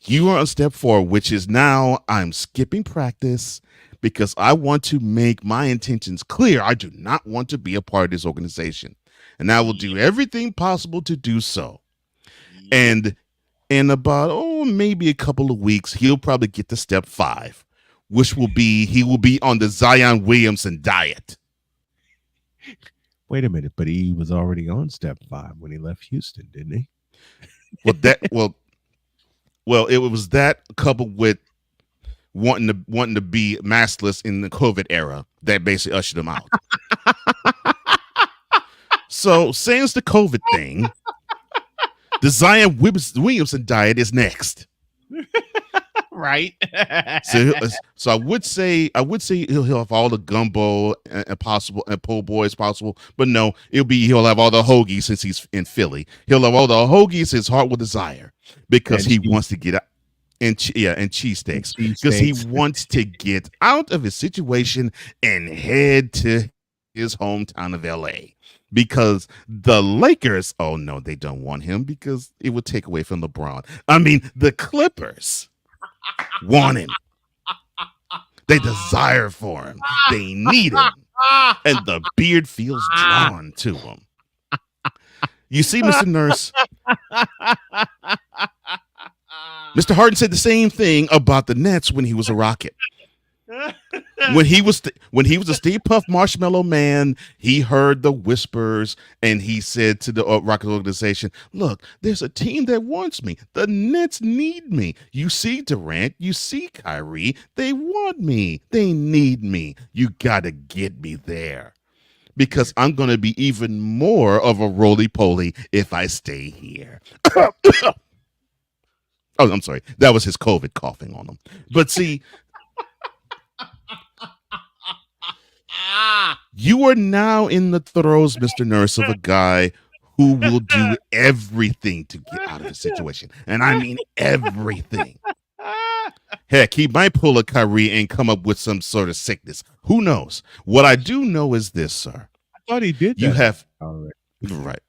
you are on step 4, which is now I'm skipping practice because I want to make my intentions clear. I do not want to be a part of this organization. And I will do everything possible to do so. And in about, maybe a couple of weeks, he'll probably get to step 5, which will be he will be on the Zion Williamson diet. Wait a minute, but he was already on step 5 when he left Houston, didn't he? Well, it was that coupled with wanting to be maskless in the COVID era that basically ushered him out. So, since the COVID thing, the Zion Williamson diet is next. Right. So I would say he'll have all the gumbo and possible and po' boys possible, but no, he'll have all the hoagies since he's in Philly. He'll have all the hoagies his heart will desire because he wants to get out. And cheesesteaks, because he wants to get out of his situation and head to his hometown of LA, because the Lakers, oh no, they don't want him because it would take away from LeBron. I mean, the Clippers want him. They desire for him. They need him. And the beard feels drawn to him. You see, Mr. Nurse, Mr. Harden said the same thing about the Nets when he was a Rocket. When he was a Stay Puft Marshmallow Man, he heard the whispers and he said to the Rocket organization, look, there's a team that wants me. The Nets need me. You see Durant, you see Kyrie, they want me. They need me. You got to get me there, because I'm going to be even more of a roly-poly if I stay here. Oh, I'm sorry. That was his COVID coughing on him. But see, you are now in the throes, Mr. Nurse, of a guy who will do everything to get out of the situation. And I mean everything. Heck, he might pull a Kyrie and come up with some sort of sickness. Who knows? What I do know is this, sir. I thought he did that. You have right.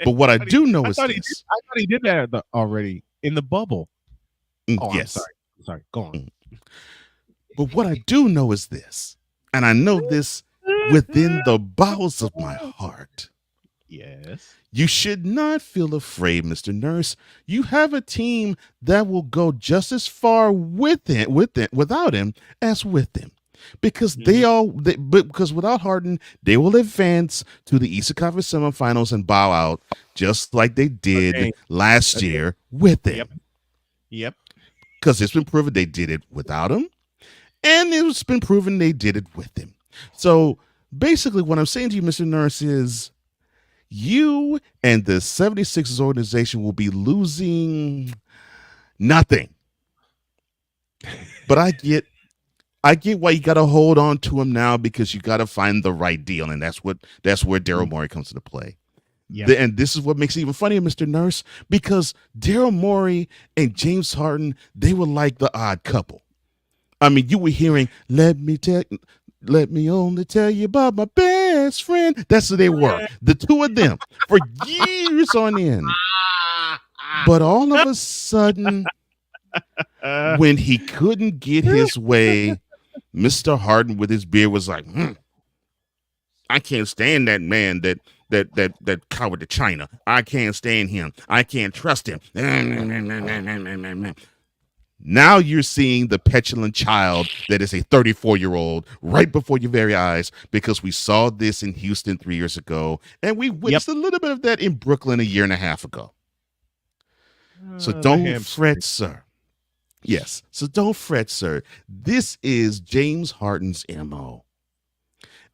But what I do know is this. I thought he did that already in the bubble. Oh, yes. I'm sorry. Go on. But what I do know is this, and I know this within the bowels of my heart. Yes. You should not feel afraid, Mr. Nurse. You have a team that will go just as far without him as with him. Because because without Harden, they will advance to the Eastern Conference semifinals and bow out just like they did last year with him. Yep. Because it's been proven they did it without him, and it's been proven they did it with him. So basically what I'm saying to you, Mr. Nurse, is you and the 76ers organization will be losing nothing. But I get why you got to hold on to him now, because you got to find the right deal, and that's where Daryl Morey comes into play. Yeah. And this is what makes it even funnier, Mr. Nurse, because Daryl Morey and James Harden, they were like the odd couple. I mean, you were hearing, let me only tell you about my best friend. That's who they were. The two of them for years on end. But all of a sudden, when he couldn't get his way, Mr. Harden with his beard was like, I can't stand that man that coward to China. I can't stand him. I can't trust him. Now you're seeing the petulant child that is a 34-year-old right before your very eyes, because we saw this in Houston 3 years ago, and we witnessed a little bit of that in Brooklyn a year and a half ago. So don't fret, sir. Yes. So don't fret, sir. This is James Harden's MO.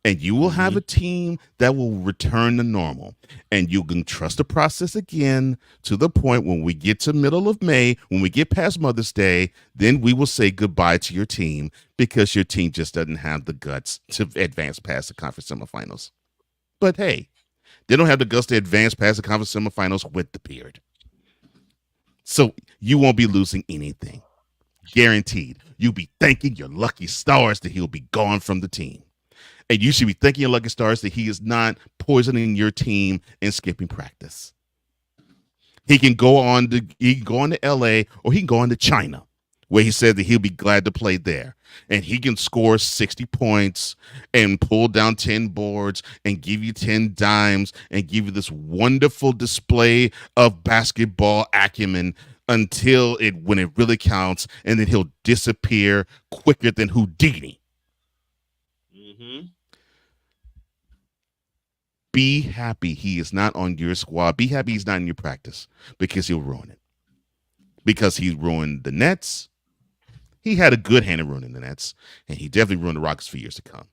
And you will have a team that will return to normal. And you can trust the process again to the point when we get to middle of May, when we get past Mother's Day, then we will say goodbye to your team, because your team just doesn't have the guts to advance past the conference semifinals. But hey, they don't have the guts to advance past the conference semifinals with the beard. So you won't be losing anything. Guaranteed. You'll be thanking your lucky stars that he'll be gone from the team. And you should be thanking your lucky stars that he is not poisoning your team and skipping practice. He can go on to LA, or he can go on to China, where he said that he'll be glad to play there. And he can score 60 points and pull down 10 boards and give you 10 dimes and give you this wonderful display of basketball acumen until when it really counts, and then he'll disappear quicker than Houdini. Be happy he is not on your squad. Be happy he's not in your practice, because he'll ruin it. Because he ruined the Nets. He had a good hand in ruining the Nets, and he definitely ruined the Rockets for years to come.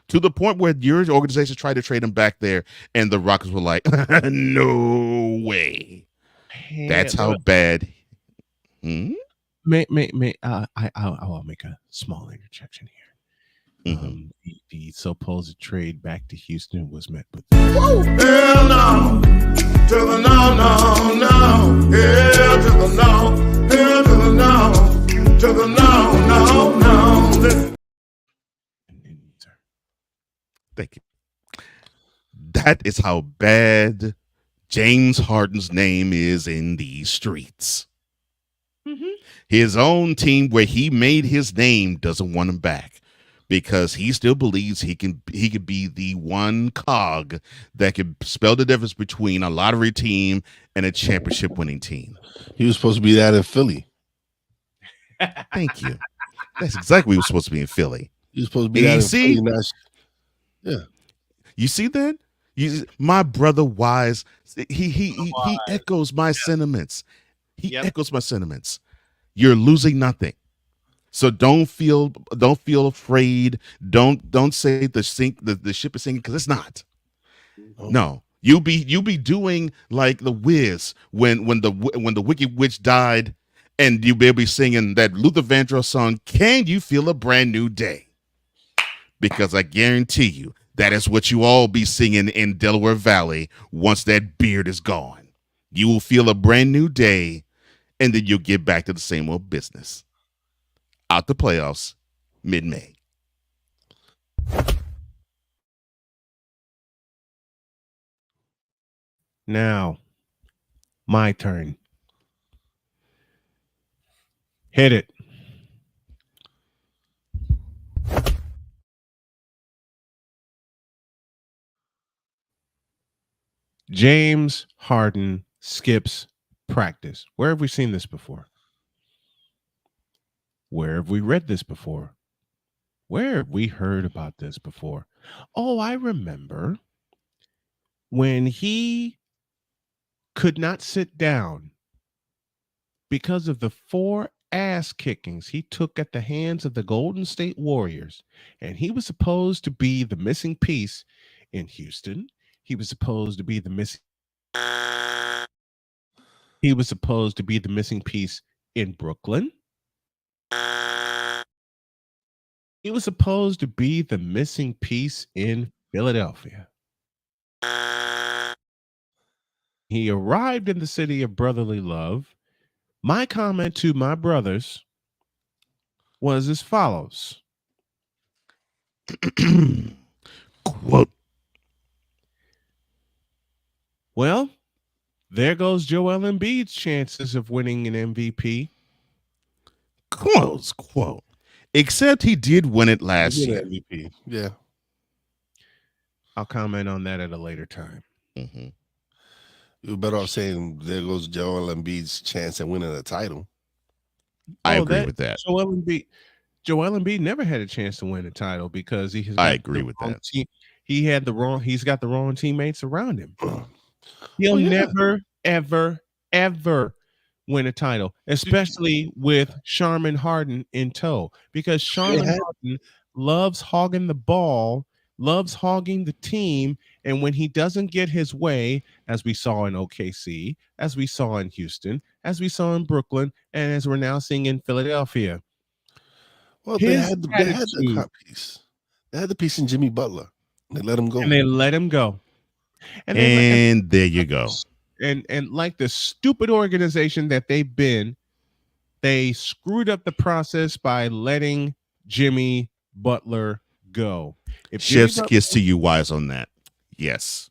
To the point where your organization tried to trade him back there, and the Rockets were like, no way. That's how bad. I'll make a small interjection here. The supposed trade back to Houston was met with hell no, to the no, no, no, hell to the no, hell to the no. Thank you. That is how bad James Harden's name is in these streets. His own team, where he made his name, doesn't want him back because he still believes he could be the one cog that could spell the difference between a lottery team and a championship winning team. He was supposed to be that in Philly. Thank you. That's exactly what he was supposed to be in Philly. He was supposed to be that in Philly. Yeah. You see that? My brother Wize, he echoes my sentiments. He echoes my sentiments. You're losing nothing. So don't feel afraid. Don't say the ship is sinking, because it's not. No. You'll be doing like the Wiz when the Wicked Witch died, and you'll be singing that Luther Vandross song, Can You Feel a Brand New Day? Because I guarantee you that is what you all be singing in Delaware Valley once that beard is gone. You will feel a brand new day, and then you'll get back to the same old business. Out the playoffs, mid-May. Now, my turn. Hit it. James Harden skips practice. Where have we seen this before? Where have we read this before? Where have we heard about this before? Oh, I remember when he could not sit down because of the 4 ass kickings he took at the hands of the Golden State Warriors. And he was supposed to be the missing piece in Houston. He was supposed to be the missing piece in Brooklyn. He was supposed to be the missing piece in Philadelphia. He arrived in the city of brotherly love. My comment to my brothers was as follows. Quote. Well, there goes Joel Embiid's chances of winning an MVP. Close quote. Except he did win it last year. MVP. Yeah. I'll comment on that at a later time. Mm-hmm. You're better off saying there goes Joel Embiid's chance at winning a title. I agree with that. Joel Embiid never had a chance to win a title because he has. I agree with that. He's got the wrong teammates around him. He'll never, ever, ever win a title, especially with Sharman Harden in tow, because Sharman Harden loves hogging the ball, loves hogging the team, and when he doesn't get his way, as we saw in OKC, as we saw in Houston, as we saw in Brooklyn, and as we're now seeing in Philadelphia. Well, they had the piece. They had the piece in Jimmy Butler. They let him go. And there you go. And like the stupid organization that they've been, they screwed up the process by letting Jimmy Butler go. Chef's kiss to you, Wize, on that. Yes.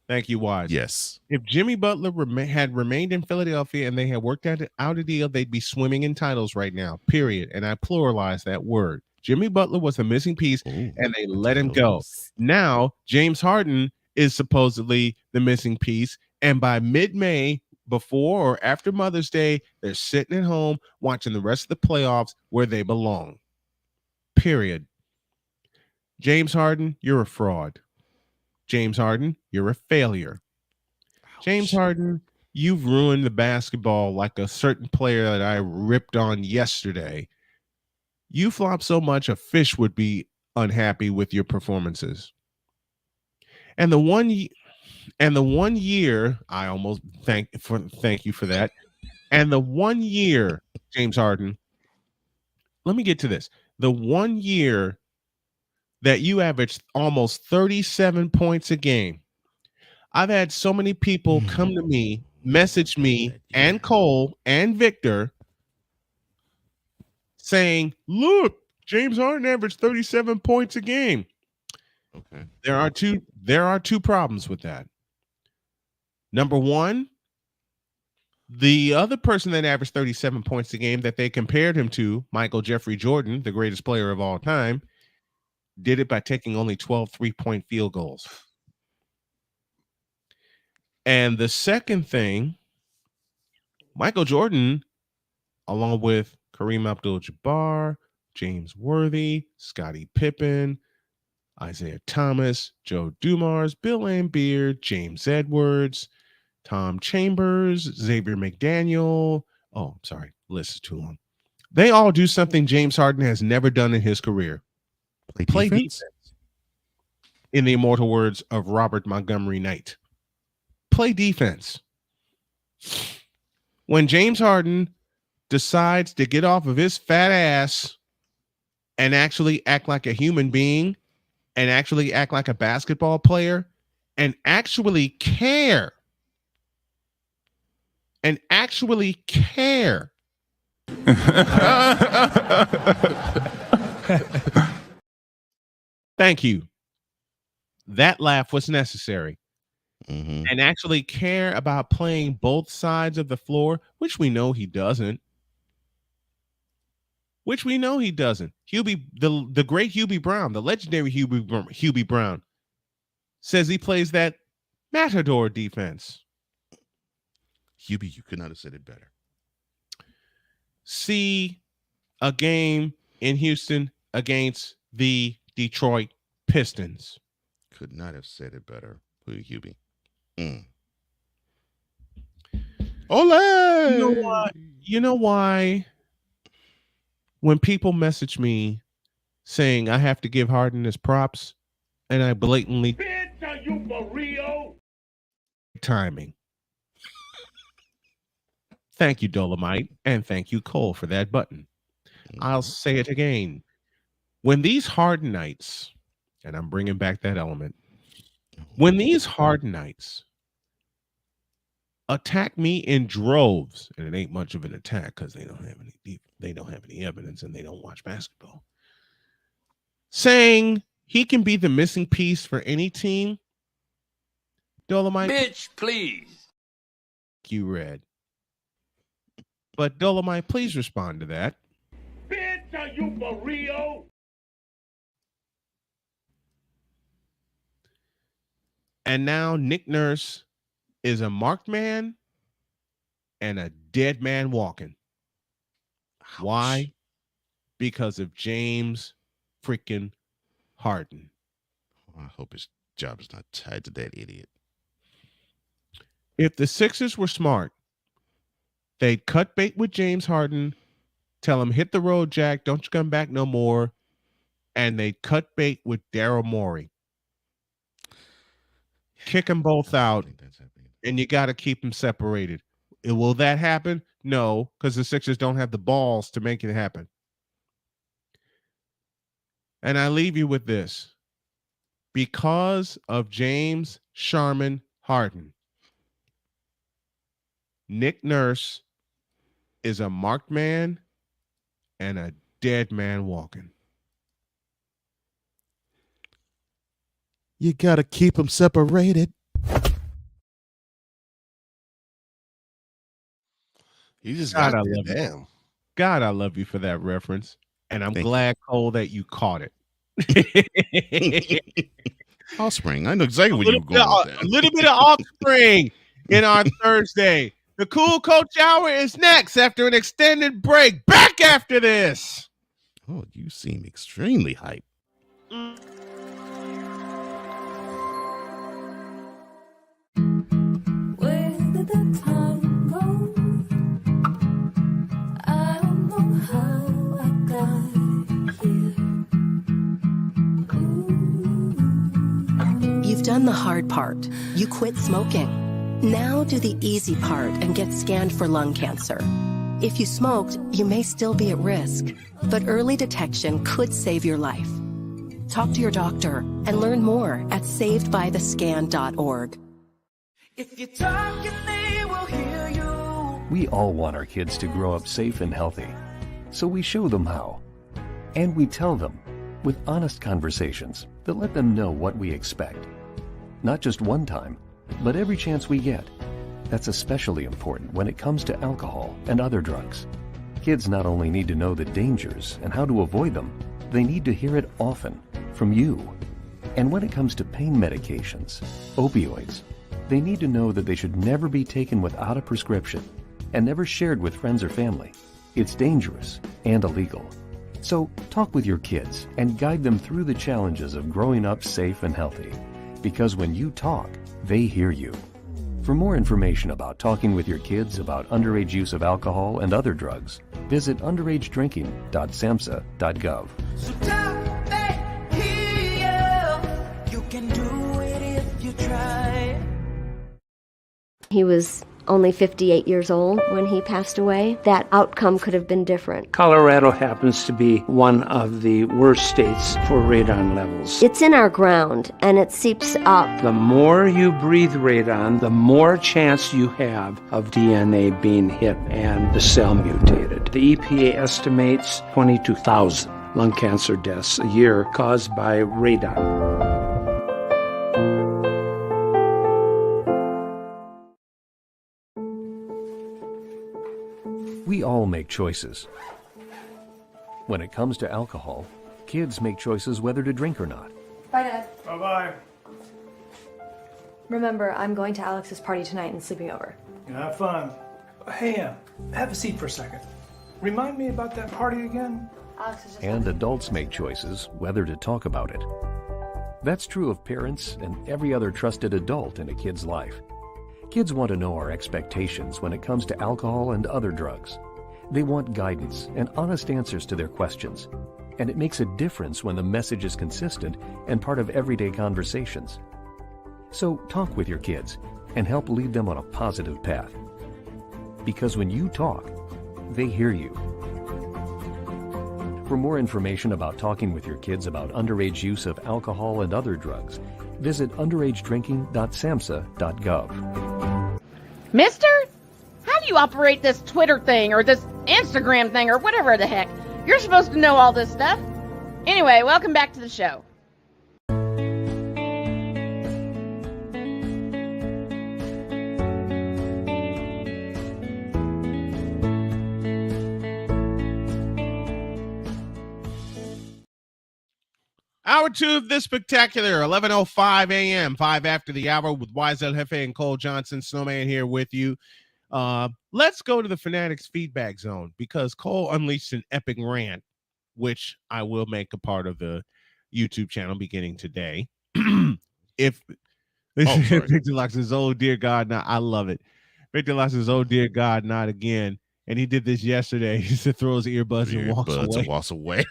Thank you, Wize. Yes. If Jimmy Butler had remained in Philadelphia and they had worked out a deal, they'd be swimming in titles right now, period. And I pluralize that word. Jimmy Butler was a missing piece, and they let him go. Now, James Harden is supposedly the missing piece, and by mid-May, before or after Mother's Day, they're sitting at home watching the rest of the playoffs where they belong. Period. James Harden, you're a fraud. James Harden, you're a failure. James Harden, you've ruined the basketball like a certain player that I ripped on yesterday. You flop so much a fish would be unhappy with your performances. And the one year, I almost thank you for that. And the 1 year, James Harden, let me get to this. The 1 year that you averaged almost 37 points a game. I've had so many people come to me, message me, and Cole and Victor saying, look, James Harden averaged 37 points a game. Okay. There are two problems with that. Number one, the other person that averaged 37 points a game that they compared him to, Michael Jeffrey Jordan, the greatest player of all time, did it by taking only 12 3-point field goals. And the second thing, Michael Jordan, along with Kareem Abdul-Jabbar, James Worthy, Scottie Pippen, Isaiah Thomas, Joe Dumars, Bill Laimbeer, James Edwards, Tom Chambers, Xavier McDaniel. Oh, I'm sorry. The list is too long. They all do something James Harden has never done in his career. Play defense. In the immortal words of Robert Montgomery Knight. Play defense. When James Harden decides to get off of his fat ass and actually act like a human being and actually act like a basketball player and actually care Thank you. That laugh was necessary. Mm-hmm. And actually care about playing both sides of the floor, which we know he doesn't. Hubie, the great Hubie Brown, the legendary Hubie Brown, says he plays that matador defense. Hubie, you could not have said it better. See a game in Houston against the Detroit Pistons. Could not have said it better. Hubie. Ole! You know why? When people message me saying I have to give Harden his props, and I blatantly Bitch, are you for real? Timing. Thank you, Dolomite, and thank you, Cole, for that button. I'll say it again. When these Harden nights, and I'm bringing back that element, when these Harden nights attack me in droves, and it ain't much of an attack because they don't have any evidence and they don't watch basketball, saying he can be the missing piece for any team, Dolomite, Bitch, please. you read. But Dolomite, please respond to that. Bitch, are you for real? And now Nick Nurse is a marked man and a dead man walking. Ouch. Why? Because of James freaking Harden. I hope his job is not tied to that idiot. If the Sixers were smart, they'd cut bait with James Harden, tell him, hit the road, Jack, don't you come back no more, and they'd cut bait with Daryl Morey. Kick them both out, and you got to keep them separated. Will that happen? No, because the Sixers don't have the balls to make it happen. And I leave you with this. Because of James Sharman Harden, Nick Nurse is a marked man and a dead man walking. You got to keep them separated. You just God, got I there. love Damn. you. God, I love you for that reference. And I'm glad, Cole, that you caught it. Offspring. I know exactly where you were going with that. A little bit of Offspring in our Thursday. The Cool Coach Hour is next after an extended break. Back after this. Oh, you seem extremely hyped. Where did the time go? I don't know how I got here. You've done the hard part. You quit smoking. Now do the easy part and get scanned for lung cancer. If you smoked, you may still be at risk, but early detection could save your life. Talk to your doctor and learn more at savedbythescan.org. If you talk, they will hear you. We all want our kids to grow up safe and healthy, so we show them how. And we tell them with honest conversations that let them know what we expect. Not just one time, but every chance we get. That's especially important when it comes to alcohol and other drugs. Kids not only need to know the dangers and how to avoid them, they need to hear it often from you. And when it comes to pain medications, opioids, they need to know that they should never be taken without a prescription and never shared with friends or family. It's dangerous and illegal. So talk with your kids and guide them through the challenges of growing up safe and healthy. Because when you talk, they hear you. For more information about talking with your kids about underage use of alcohol and other drugs, visit underagedrinking.samhsa.gov. So talk back here. You can do it if you try. He was only 58 years old when he passed away. That outcome could have been different. Colorado happens to be one of the worst states for radon levels. It's in our ground, and it seeps up. The more you breathe radon, the more chance you have of DNA being hit and the cell mutated. The EPA estimates 22,000 lung cancer deaths a year caused by radon. We all make choices. When it comes to alcohol, kids make choices whether to drink or not. Bye, Dad. Bye-bye. Remember, I'm going to Alex's party tonight and sleeping over. Have fun. Hey, have a seat for a second. Remind me about that party again? Alex is just... And adults make choices whether to talk about it. That's true of parents and every other trusted adult in a kid's life. Kids want to know our expectations when it comes to alcohol and other drugs. They want guidance and honest answers to their questions. And it makes a difference when the message is consistent and part of everyday conversations. So talk with your kids and help lead them on a positive path. Because when you talk, they hear you. For more information about talking with your kids about underage use of alcohol and other drugs, visit underagedrinking.samhsa.gov. Mister, how do you operate this Twitter thing or this Instagram thing or whatever the heck? You're supposed to know all this stuff. Anyway, welcome back to the show. Hour two of this spectacular, 11:05 a.m., 5 after the hour with Wize El Jefe and Cole Johnson. Snowman here with you. Let's go to the Fanatics feedback zone because Cole unleashed an epic rant, which I will make a part of the YouTube channel beginning today. If Victor Locke says, "Oh dear God, not," I love it. Victor Locke says, "Oh dear God, not again." And he did this yesterday. He said, throws earbuds and walks away.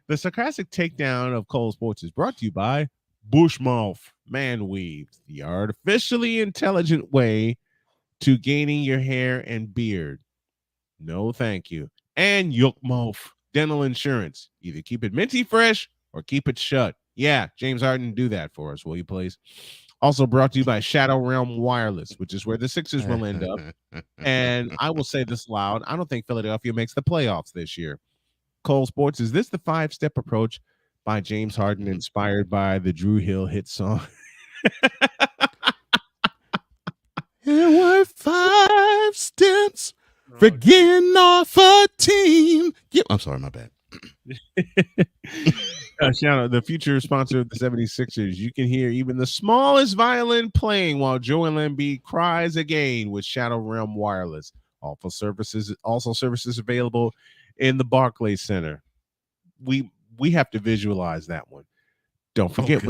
The sarcastic takedown of Cole Sports is brought to you by Bushmouth Man Weaves, the artificially intelligent way to gaining your hair and beard. No, thank you. And Yolkmouth Dental Insurance. Either keep it minty fresh or keep it shut. Yeah, James Harden, do that for us, will you please? Also brought to you by Shadow Realm Wireless, which is where the Sixers will end up. And I will say this loud. I don't think Philadelphia makes the playoffs this year. Cole Sports, is this the 5-step approach by James Harden inspired by the Drew Hill hit song? There were 5 steps for getting off a team. Yeah, I'm sorry, my bad. Shout out the future sponsor of the 76ers. You can hear even the smallest violin playing while Joel Embiid cries again with Shadow Realm Wireless. Also services available in the Barclays Center. We have to visualize that one. Don't forget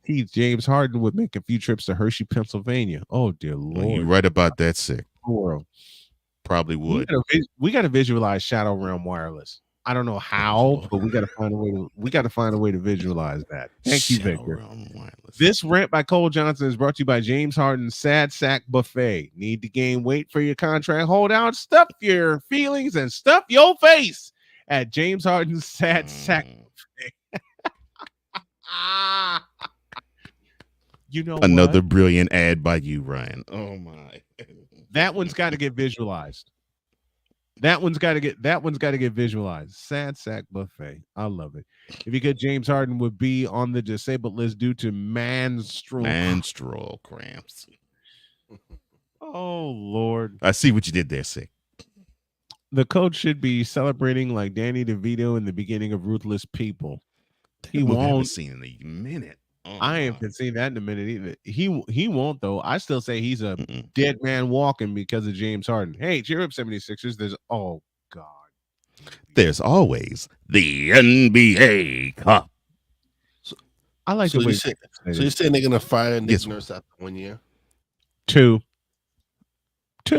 James Harden would make a few trips to Hershey, Pennsylvania. Oh dear Lord. You're right about that, sick. World. Probably would. We gotta visualize Shadow Realm Wireless. I don't know how, but we got to find a way to visualize that. Thank you, Victor. This rant by Cole Johnson is brought to you by James Harden's Sad Sack Buffet. Need to gain weight for your contract? Hold out, stuff your feelings, and stuff your face at James Harden's Sad Sack Buffet. You know, another brilliant ad by you, Ryan. Oh my, that one's got to get visualized. That one's got to get visualized. Sad sack buffet. I love it. If you could, James Harden would be on the disabled list due to menstrual cramps. Oh Lord. I see what you did there, Sick. The coach should be celebrating like Danny DeVito in the beginning of Ruthless People. He We haven't won't. seen in a minute. Oh, I haven't seen that in a minute either. He won't though. I still say he's a dead man walking because of James Harden. Hey, cheer up 76ers. There's There's always the NBA Cup. I like So the way you're saying they're gonna fire Nick Nurse after 1 year? Two. I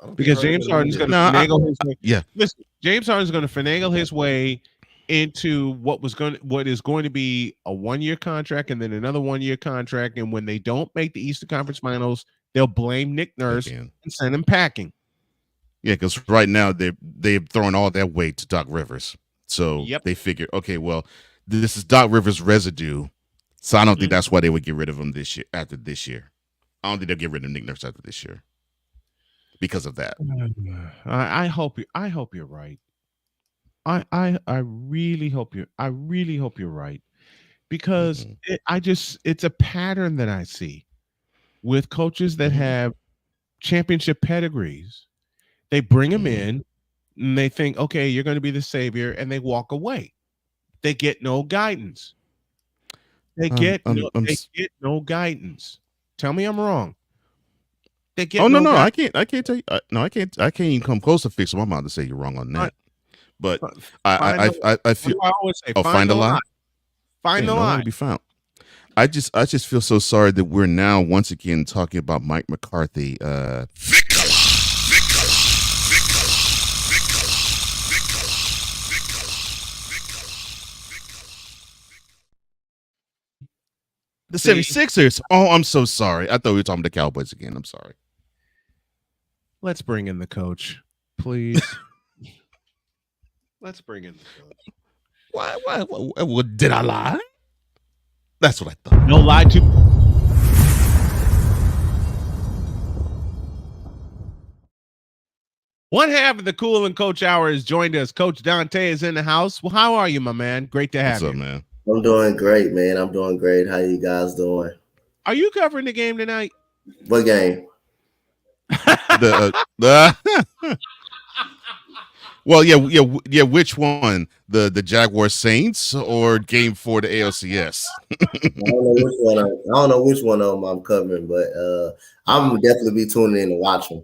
don't Because think James Harden Harden's did. going to finagle his way. Yeah. Listen, James Harden's going to finagle his way into what is going to be a 1 year contract and then another 1 year contract. And when they don't make the Eastern Conference Finals, they'll blame Nick Nurse and send him packing. Yeah, because right now they're throwing all that weight to Doc Rivers. So they figured, okay, well, this is Doc Rivers' residue. So I don't think that's why they would get rid of him this year. After this year, I don't think they'll get rid of Nick Nurse after this year because of that. I hope you're right. I really hope you're right, because it's a pattern that I see with coaches that have championship pedigrees. They bring them in and they think, okay, you're going to be the savior, and they walk away. They get no guidance. They get no guidance. Tell me I'm wrong. They get no, I guidance. can't tell you. I can't even come close to fixing my mouth to say you're wrong on that. But I feel. What do I always say? Find the lie. Find the lie. Be found. I just feel so sorry that we're now once again talking about Mike McCarthy. The 76ers. Oh, I'm so sorry. I thought we were talking about the Cowboys again. I'm sorry. Let's bring in the coach, please. Let's bring in the coach. Why? Did I lie? That's what I thought. No lie to. One half of the Cool and Coach Hour has joined us. Coach Dante is in the house. Well, how are you, my man? Great to have you. What's up, man? I'm doing great, man. I'm doing great. How you guys doing? Are you covering the game tonight? What game? Well, yeah. Which one? The Jaguars Saints or game 4 the ALCS? I don't know which one of them I'm covering, but I'm definitely be tuning in to watch them.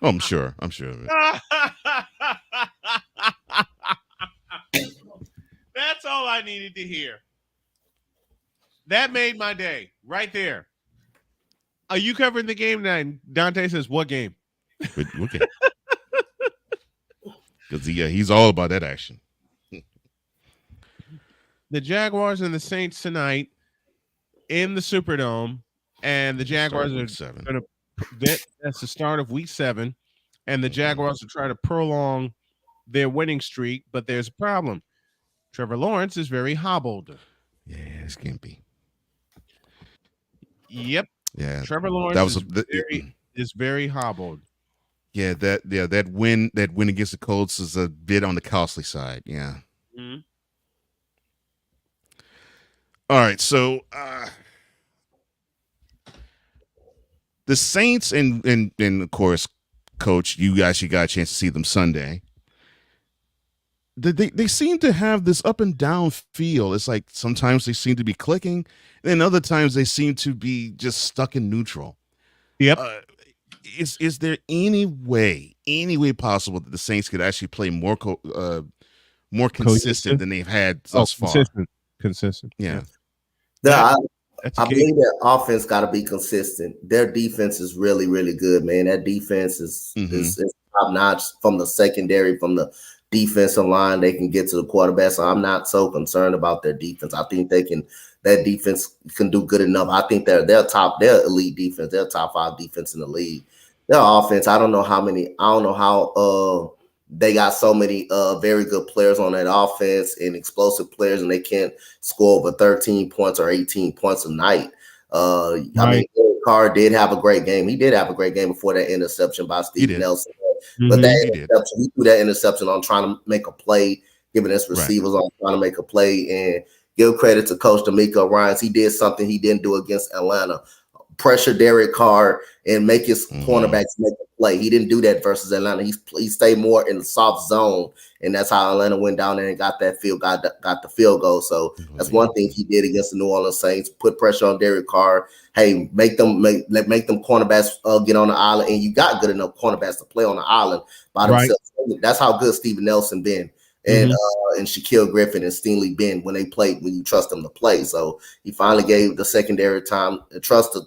Oh, I'm sure. That's all I needed to hear. That made my day right there. Are you covering the game tonight? Dante says, what game? What game? Because he's all about that action. The Jaguars and the Saints tonight in the Superdome, and the Jaguars are going to. That's the start of Week 7, and the Jaguars are trying to prolong their winning streak, but there's a problem. Trevor Lawrence is very hobbled. Yeah, it's gimpy. Yep. Yeah. Trevor Lawrence is very hobbled. Yeah, that win against the Colts is a bit on the costly side. Yeah. Mm-hmm. All right, so the Saints and of course, Coach, you actually got a chance to see them Sunday. They seem to have this up and down feel. It's like sometimes they seem to be clicking, and other times they seem to be just stuck in neutral. Yep. Is there any way possible that the Saints could actually play more consistent than they've had thus far? Consistent. Yeah. I believe their offense got to be consistent. Their defense is really, really good, man. That defense is top notch from the secondary, from the defensive line. They can get to the quarterback, so I'm not so concerned about their defense. I think that defense can do good enough. I think they're elite defense. They're top 5 defense in the league. Their offense, I don't know how they got so many very good players on that offense and explosive players, and they can't score over 13 points or 18 points a night. I mean, Carr did have a great game. He did have a great game before that interception by Steve Nelson. But that He did. interception, he threw that interception on trying to make a play, giving his receivers on trying to make a play. And give credit to Coach D'Amico Ryans. He did something he didn't do against Atlanta. Pressure Derek Carr and make his cornerbacks make a play. He didn't do that versus Atlanta. He stayed more in the soft zone, and that's how Atlanta went down there and got the field goal. So that's one thing he did against the New Orleans Saints. Put pressure on Derek Carr. Hey, make them cornerbacks get on the island, and you got good enough cornerbacks to play on the island by themselves. That's how good Steven Nelson been. And Shaquille Griffin and Stingley Ben when you trust them to play. So he finally gave the secondary time, the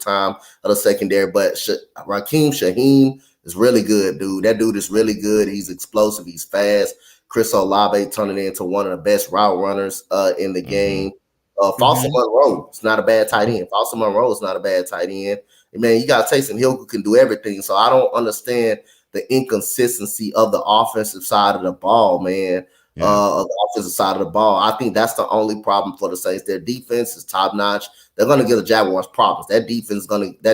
time of the secondary. But Raheem Shaheem is really good, dude. That dude is really good. He's explosive. He's fast. Chris Olave turning into one of the best route runners in the game. Foster Monroe is not a bad tight end. Foster Monroe is not a bad tight end. Man, you got Taysom Hill who can do everything. So I don't understand the inconsistency of the offensive side of the ball, man. Of the offensive side of the ball. I think that's the only problem for the Saints. Their defense is top notch. They're going to give the Jaguars problems. That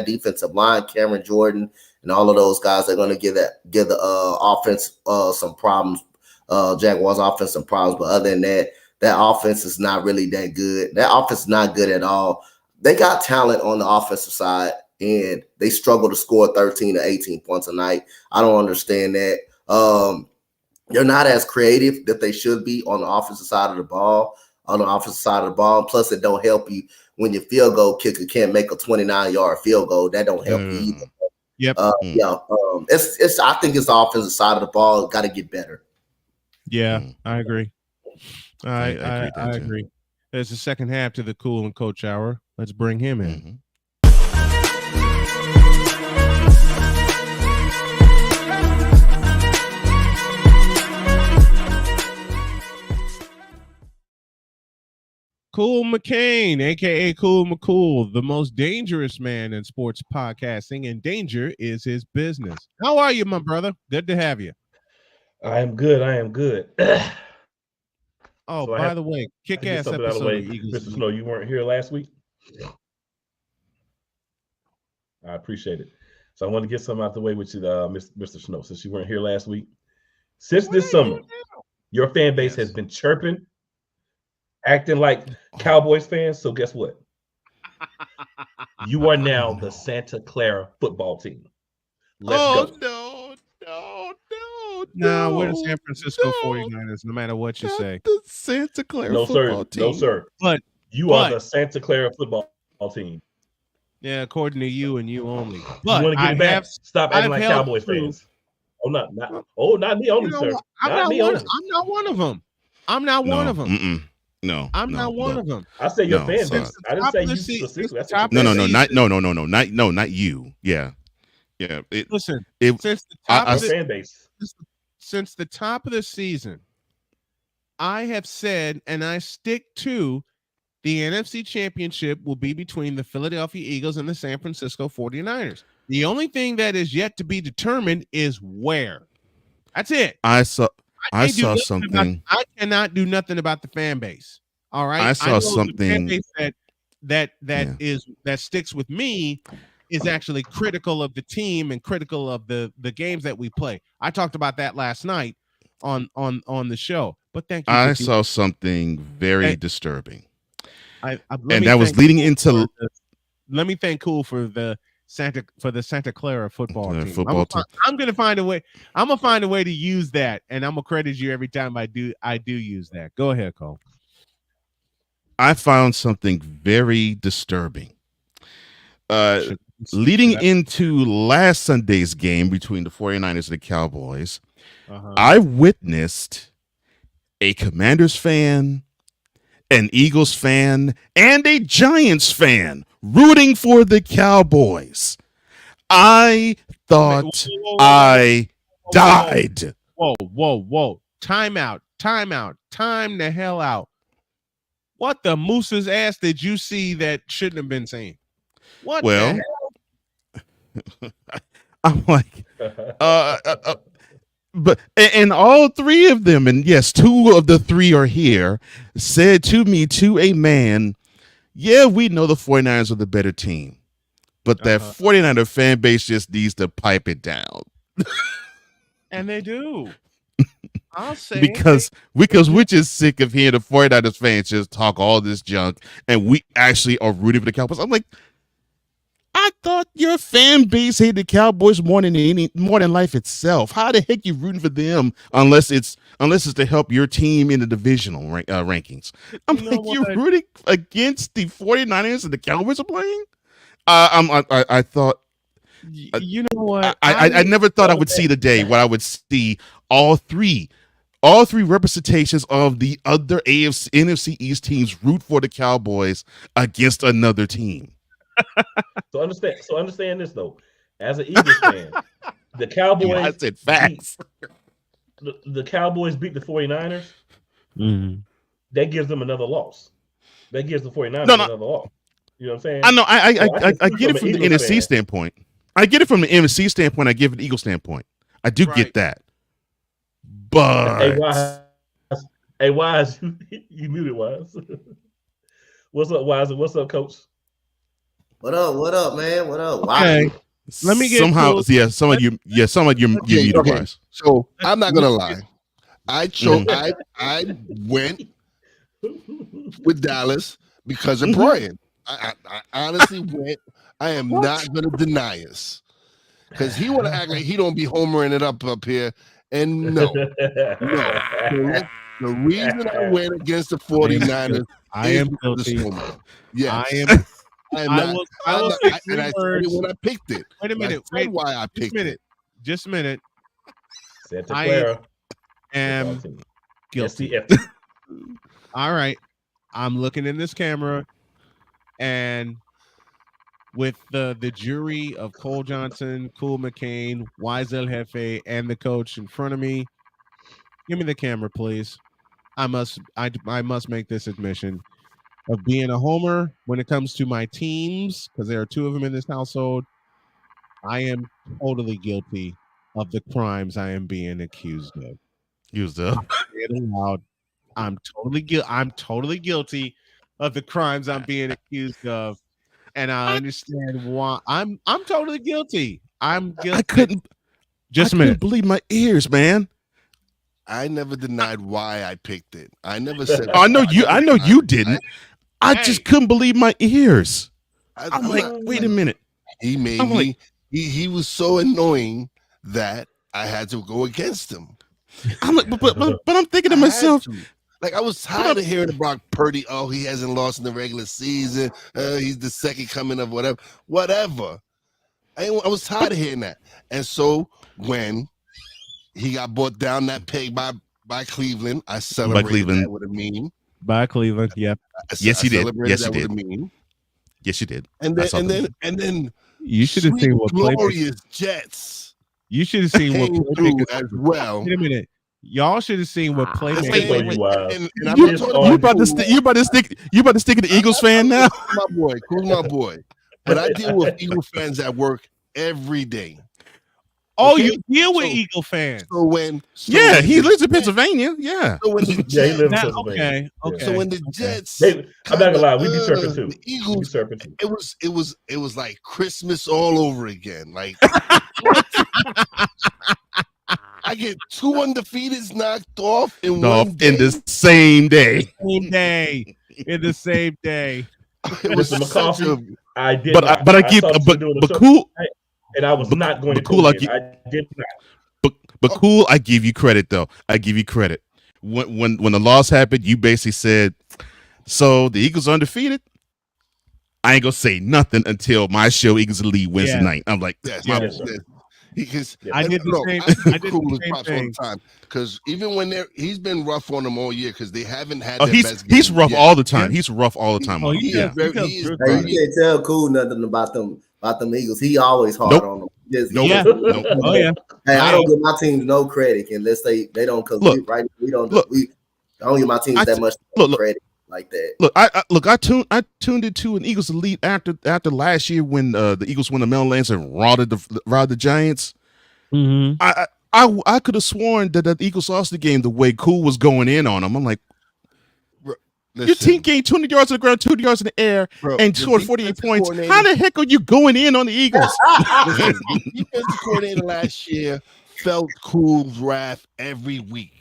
defensive line, Cameron Jordan, and all of those guys, they're going to give the offense some problems. Jaguars offense some problems. But other than that, that offense is not really that good. That offense is not good at all. They got talent on the offensive side, and they struggle to score 13 to 18 points a night. I don't understand that. They're not as creative that they should be on the offensive side of the ball. Plus, it don't help you when your field goal kicker can't make a 29-yard field goal. That don't help you either. Yep. I think it's the offensive side of the ball. Got to get better. Yeah, I agree. I agree. There's the second half to the Cool and Coach Hour. Let's bring him in. Cool McCain, aka Cool McCool, the most dangerous man in sports podcasting, and danger is his business. How are you, my brother? Good to have you. I am good. Oh, so by the way, kick-ass episode of Eagles. Mr. Snow, you weren't here last week? I appreciate it. So I want to get something out the way with you, Mr. Snow, since you weren't here last week. Since this summer, your fan base has been chirping, acting like Cowboys fans. So guess what? You are now the Santa Clara football team. Let's go. No, we're the San Francisco 49ers, no matter what you say. The Santa Clara football team. No, sir. But you are the Santa Clara football team. Yeah, according to you and you only. But you want to get it back? Stop acting like Cowboys fans. Not me only, sir. I'm not one of them. I'm not one of them. No, I'm not one of them. I say your fan base. I didn't say you specifically. Not you. Yeah. Listen, since the top of the season, I have said, and I stick to, the NFC Championship will be between the Philadelphia Eagles and the San Francisco 49ers. The only thing that is yet to be determined is where. That's it. I saw something. I cannot do nothing about the fan base. All right. I saw something the fan base that sticks with me is actually critical of the team and critical of the games that we play. I talked about that last night on the show. But thank you. I saw something very disturbing. And that was leading into. Let me thank Cool for the Santa Clara football team. I'm gonna find a way. I'm gonna find a way to use that, and I'm gonna credit you every time I do use that. Go ahead, Cole. I found something very disturbing. Leading into last Sunday's game between the 49ers and the Cowboys, I witnessed a Commanders fan, an Eagles fan, and a Giants fan rooting for the Cowboys. I thought I died. Whoa. Time out. Time the hell out. What the moose's ass did you see that shouldn't have been seen? What the hell? I'm like, but and all three of them, and yes, two of the three are here, said to me, to a man, yeah, we know the 49ers are the better team, but that 49er fan base just needs to pipe it down. And they do. I'll say because we're just sick of hearing the 49ers fans just talk all this junk, and we actually are rooting for the Cowboys. I'm like, I thought your fan base hated the Cowboys more than life itself. How the heck you rooting for them unless it's to help your team in the divisional rankings? I'm like, you're rooting against the 49ers and the Cowboys are playing? I thought. You know what? I never thought I would see the day where I would see all three representations of the other NFC East teams root for the Cowboys against another team. So understand this though. As an Eagles fan, the Cowboys I said facts. The Cowboys beat the 49ers. Mm-hmm. That gives them another loss. That gives the 49ers another loss. You know what I'm saying? I know. I get it from the NFC standpoint. I get it from the NFC standpoint. I give it the Eagle standpoint. I do get that. But hey, Wize, you muted, Wize. What's up, Wize? What's up, Coach? What up, man? What up? Okay. Let me get somehow, some of you muted, Wize. So I'm not gonna lie. I went with Dallas because of Brian. I honestly went. I am not gonna deny us because he want to act like he don't be homering it up here. And no. The reason I went against the 49ers I am guilty. Yes. I will say three words. When I picked it. Wait a minute. Wait, why I picked it. Just a minute. I am guilty. All right. I'm looking in this camera, and with the jury of Cole Johnson, Cool McCain, Wize El Jefe, and the coach in front of me, give me the camera, please. I must make this admission of being a homer when it comes to my teams, because there are two of them in this household. I am totally guilty of the crimes I am being accused of. I'm totally guilty of the crimes I'm being accused of, and I understand why. I'm totally guilty. I'm guilty. I couldn't believe my ears, man. I never denied why I picked it. I never said. I know you didn't. I just couldn't believe my ears. I'm like, wait a minute. He made me. He was so annoying that I had to go against him. I'm like, but I'm thinking to myself. Like, I was tired of hearing about Purdy. Oh, he hasn't lost in the regular season. He's the second coming of whatever. I was tired of hearing that. And so when he got brought down that peg by Cleveland, I celebrated that with a meme. By Cleveland, yep. Yes, you did. Yes, you did. Yes, you did. And then you should have seen what glorious Jets. You should have seen what playmakers as well. Wait a minute. Y'all should have seen what playmakers. You about to stick at the Eagles fan now? Who's my boy? But I deal with Eagle fans at work every day. Oh, you deal with Eagle fans. He lives in Pennsylvania. Yeah. So when the Jets, he lives in Pennsylvania. Okay. So when the Jets, I'm not gonna lie, we be chirping too. The Eagles, it was like Christmas all over again. Like I get 2 undefeateds knocked off in one day. In the same day. In the same day. It was McCoffrey. I did, but cool. And I was not going to cool. I did not. But cool. I give you credit though. I give you credit. When the loss happened, you basically said, "So the Eagles are undefeated." I ain't gonna say nothing until my show Eagles Elite wins tonight. I'm like, I did the same thing. Time because even when he's been rough on them all year because they haven't had. He's rough all the time. He's rough all the time. You can't tell Cool nothing about them Eagles. He always hard on them. Oh yeah. Hey, I don't give my teams no credit unless they don't. Cause we don't. I don't give my teams that much credit like that. I tuned into an Eagles Elite after last year when the Eagles won the Meadowlands and routed the Giants. Mm-hmm. I could have sworn that the Eagles lost the game the way Cool was going in on them. I'm like, your team gained 200 yards on the ground, 200 yards in the air, and scored 48 points. How the heck are you going in on the Eagles? The defensive coordinator last year felt Cool's wrath every week.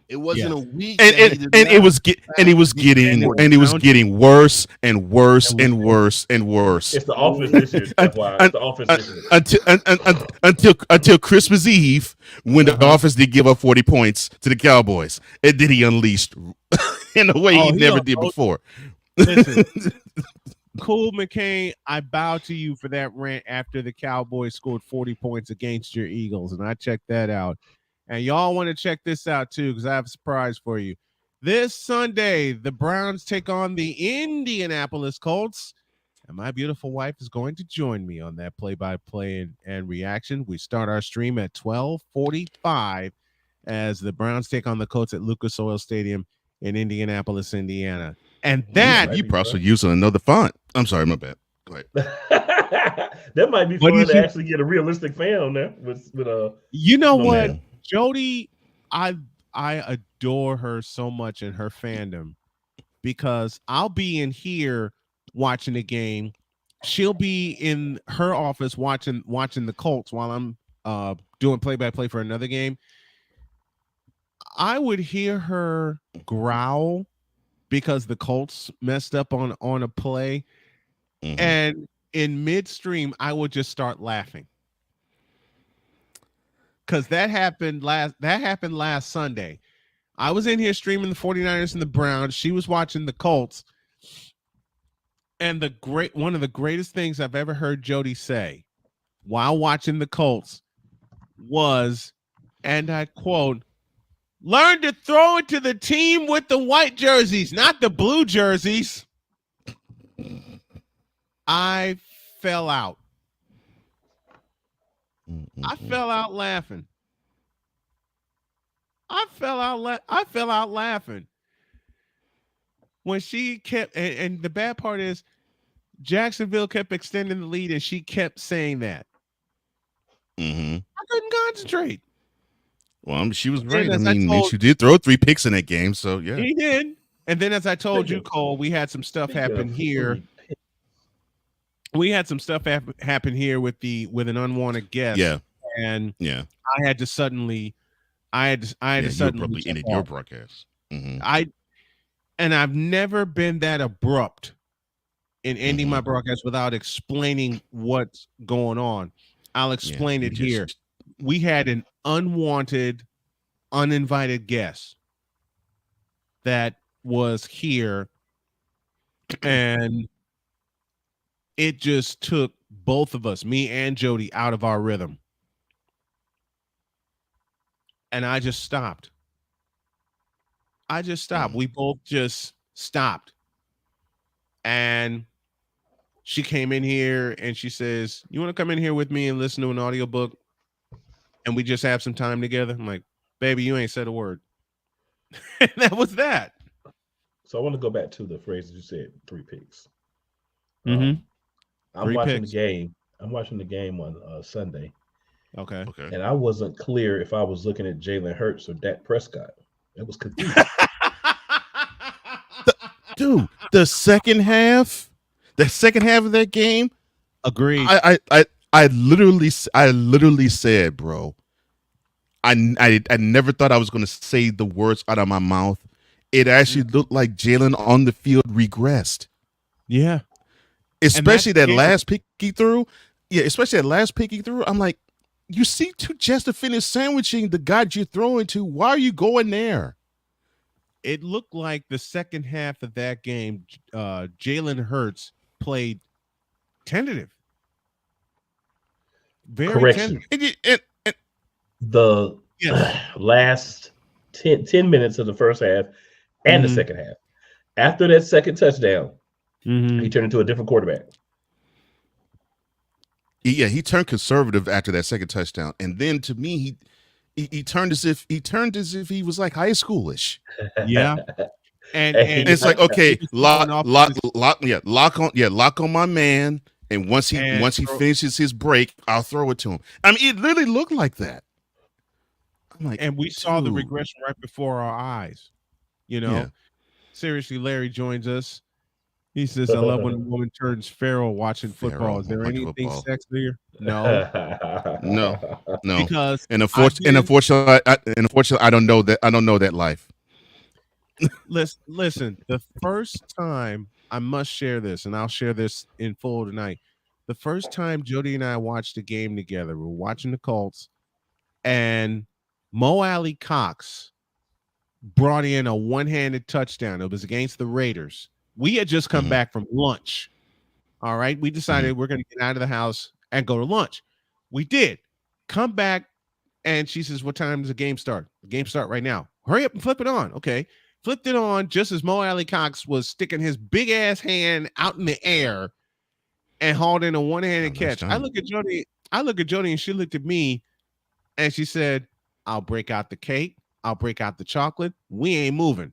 It wasn't a week, and it was getting worse and worse and worse and worse. It's the offense this year. That's why. It's the offense this year. Until Christmas Eve, when the offense did give up 40 points to the Cowboys, and then he unleashed in a way he never did before. Listen, Cool McCain, I bow to you for that rant after the Cowboys scored 40 points against your Eagles, and I checked that out. And y'all want to check this out too, because I have a surprise for you. This Sunday, the Browns take on the Indianapolis Colts, and my beautiful wife is going to join me on that play-by-play and reaction. We start our stream at 12:45 as the Browns take on the Colts at Lucas Oil Stadium in Indianapolis, Indiana. And that you probably using another font. I'm sorry, my bad. Go ahead. That might be fun to actually get a realistic fan on there with you know what? Man. Jody, I adore her so much in her fandom because I'll be in here watching the game. She'll be in her office watching the Colts while I'm doing play-by-play for another game. I would hear her growl because the Colts messed up on a play. Mm-hmm. And in midstream, I would just start laughing. Because that happened last Sunday. I was in here streaming the 49ers and the Browns. She was watching the Colts. And one of the greatest things I've ever heard Jody say while watching the Colts was, and I quote, "Learn to throw it to the team with the white jerseys, not the blue jerseys." I fell out. I fell out laughing. I fell out laughing when she kept, and the bad part is Jacksonville kept extending the lead and she kept saying that. Mm-hmm. I couldn't concentrate. Well, she was right. I mean, she did throw 3 picks in that game, so yeah. He did. And then as I told you, Cole, we had some stuff happen here. We had some stuff happen here with an unwanted guest. Yeah. And yeah, I had to suddenly probably ended your broadcast. Mm-hmm. I've never been that abrupt in ending my broadcast without explaining what's going on. I'll explain it here. We had an unwanted, uninvited guest that was here, and it just took both of us, me and Jody, out of our rhythm. And I just stopped. We both just stopped. And she came in here and she says, "You want to come in here with me and listen to an audiobook? And we just have some time together?" I'm like, "Baby, you ain't said a word." And that was that. So I want to go back to the phrase that you said, 3 picks. Mm-hmm. I'm watching the game on Sunday. Okay. And I wasn't clear if I was looking at Jalen Hurts or Dak Prescott. It was confusing. Dude, the second half of that game. Agreed. I literally said, bro, I never thought I was going to say the words out of my mouth. It actually looked like Jalen on the field regressed. Yeah. Especially that last pick he threw. Yeah, especially that last pick he threw. I'm like, you see just to finish sandwiching the guy you're throwing to. Why are you going there? It looked like the second half of that game, Jalen Hurts played tentative. Very Correction. tentative. The last 10 minutes of the first half and the second half. After that second touchdown, he turned into a different quarterback. Yeah, he turned conservative after that second touchdown, and then to me, he turned as if he was like high schoolish. Yeah, and it's like, okay, lock on my man, and once he finishes his break, I'll throw it to him. I mean, it literally looked like that. I'm like, and we saw the regression right before our eyes. You know, seriously, Larry joins us. He says, "I love when a woman turns feral watching football. Is there anything sexier?" No. No. No, because unfortunately, I don't know that. I don't know that life. Listen, the first time, I must share this, and I'll share this in full tonight. The first time Jody and I watched a game together, we were watching the Colts, and Mo Alley Cox brought in a one-handed touchdown. It was against the Raiders. We had just come back from lunch. All right. We decided we're going to get out of the house and go to lunch. We did come back, and she says, "What time does the game start?" The game start right now. Hurry up and flip it on. Okay. Flipped it on just as Mo Alley Cox was sticking his big ass hand out in the air and hauled in a one-handed catch. I look at Jody, and she looked at me, and she said, "I'll break out the cake. I'll break out the chocolate. We ain't moving."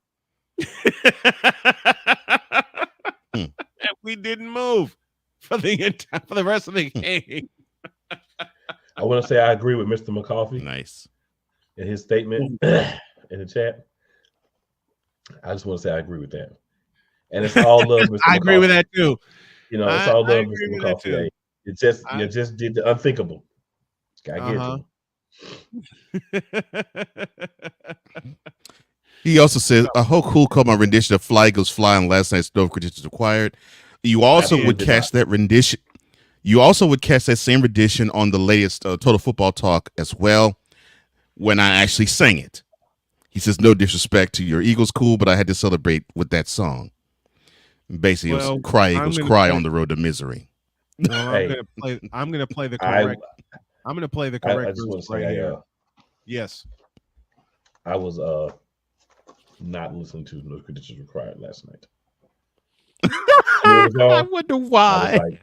And we didn't move for the rest of the game. I want to say I agree with Mr. McCoffey. Nice. In his statement in the chat. I just want to say I agree with that. And it's all love, Mr. I agree with that too. You know, it's all love, Mr. McCoffey. You just did the unthinkable. Gotta get to. He also said, "I hope Cool called my rendition of Fly Eagles Fly on last night's Stove Conditions Required." You also would catch that rendition. You also would catch that same rendition on the latest Total Football Talk as well, when I actually sang it. He says, "No disrespect to your Eagles, Cool, but I had to celebrate with that song." Basically, it was "Cry Eagles Cry" on the road to misery. Well, I'm gonna play the correct. I'm gonna play the correct version right here. Yes, I was not listening to No Conditions Required last night. I wonder why.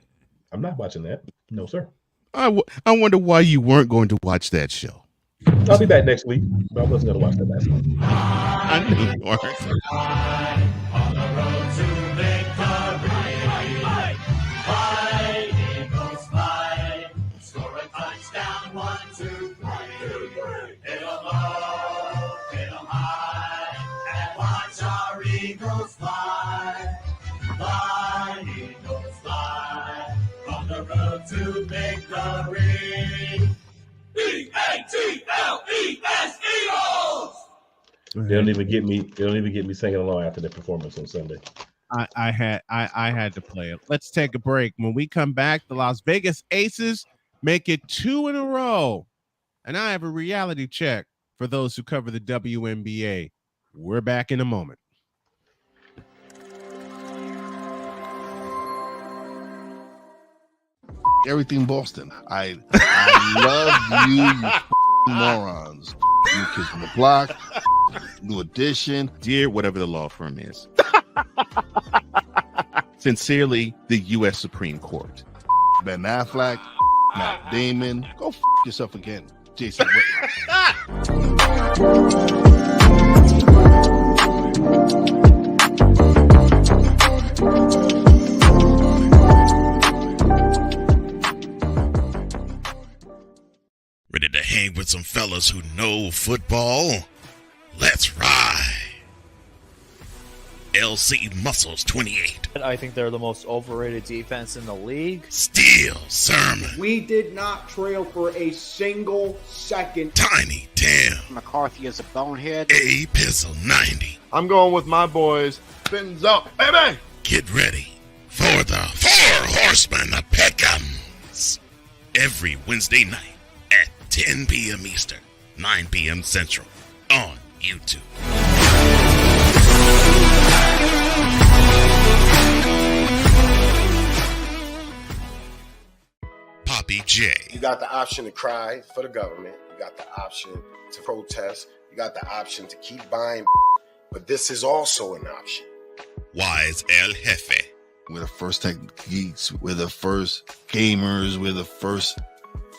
I'm not watching that. No, sir. I wonder why you weren't going to watch that show. I'll be back next week, but I wasn't going to watch that last night. I knew you weren't. On the road to victory. Fly, Eagles fly. Score a touchdown, 1, 2, 3. Hit 'em low, hit 'em high, and watch our Eagles fly. Fly, Eagles fly. On the road to victory. E-A-T-L-E-S, Eagles! They don't even get me singing along after their performance on Sunday. I had to play it. Let's take a break. When we come back, the Las Vegas Aces make it 2 in a row. And I have a reality check for those who cover the WNBA. We're back in a moment. Everything Boston. I love you morons. New Kids on the Block, New Edition. Dear whatever the law firm is. Sincerely, the U.S. Supreme Court. Ben Affleck, Matt Damon. Go yourself again, Jason. Ready to hang with some fellas who know football? Let's ride. LC Muscles 28. I think they're the most overrated defense in the league. Steel Sermon. We did not trail for a single second. Tiny Tim. McCarthy is a bonehead. A Pizzle 90. I'm going with my boys. Fins up, baby. Get ready for the 4 Horsemen of Pick'ems. Every Wednesday night at 10 p.m. Eastern, 9 p.m. Central on YouTube. Papi J. You got the option to cry for the government. You got the option to protest. You got the option to keep buying, but this is also an option. Wize El Jefe. We're the first tech geeks. We're the first gamers. We're the first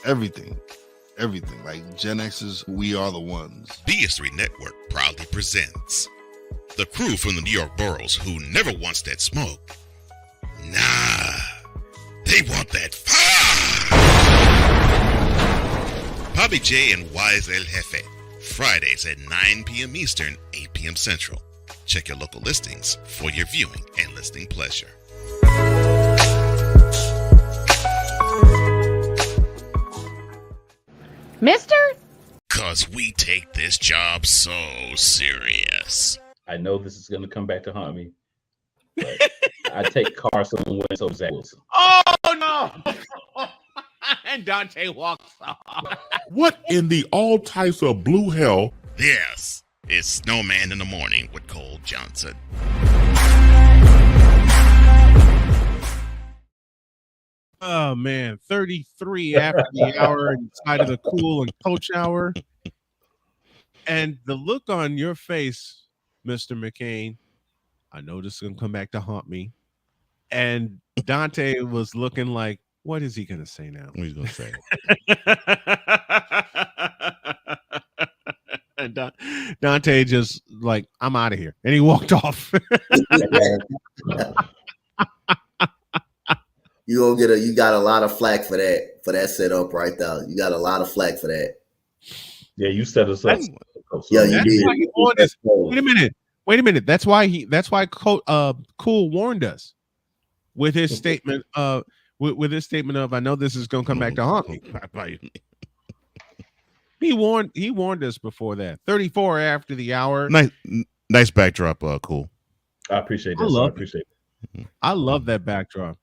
everything. Everything. Like Gen X's, we are the ones. BS3 Network proudly presents the crew from the New York boroughs who never wants that smoke. Nah, they want that fire. Papi J and Wize El Jefe. Fridays at 9 p.m. Eastern, 8 p.m. Central. Check your local listings for your viewing and listening pleasure. Mister? Cause we take this job so serious. I know this is going to come back to haunt me, but I take Carson Wentz over Zach Wilson. Oh no! And Dante walks off. What in the all types of blue hell? Yes, it's Snowman in the Morning with Cole Johnson. Oh man, 33 after the hour inside of the cool and coach hour. And the look on your face, Mr. McCain, I know this is gonna come back to haunt me. And Dante was looking like, what is he gonna say now? What he's gonna say? And Dante just like, I'm out of here, and he walked off. You got a lot of flack for that setup right there. You got a lot of flack for that. Yeah, you set us up. Yeah, you did. Wait a minute. That's why Cool warned us with his statement with his statement of, I know this is gonna come back to haunt me. He warned us before that. 34 after the hour. Nice backdrop, Cool. I appreciate that. I love that backdrop.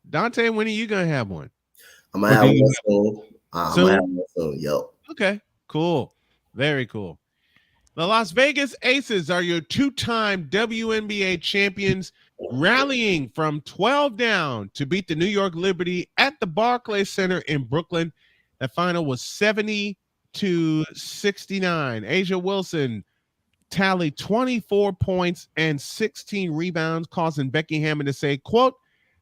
Dante, when are you gonna have one? I'm gonna have one soon. I'm gonna have one soon. Yep. Okay, cool. Very cool. The Las Vegas Aces are your two-time WNBA champions, rallying from 12 down to beat the New York Liberty at the Barclays Center in Brooklyn. The final was 70-69. Asia Wilson tallied 24 points and 16 rebounds, causing Becky Hammond to say, quote,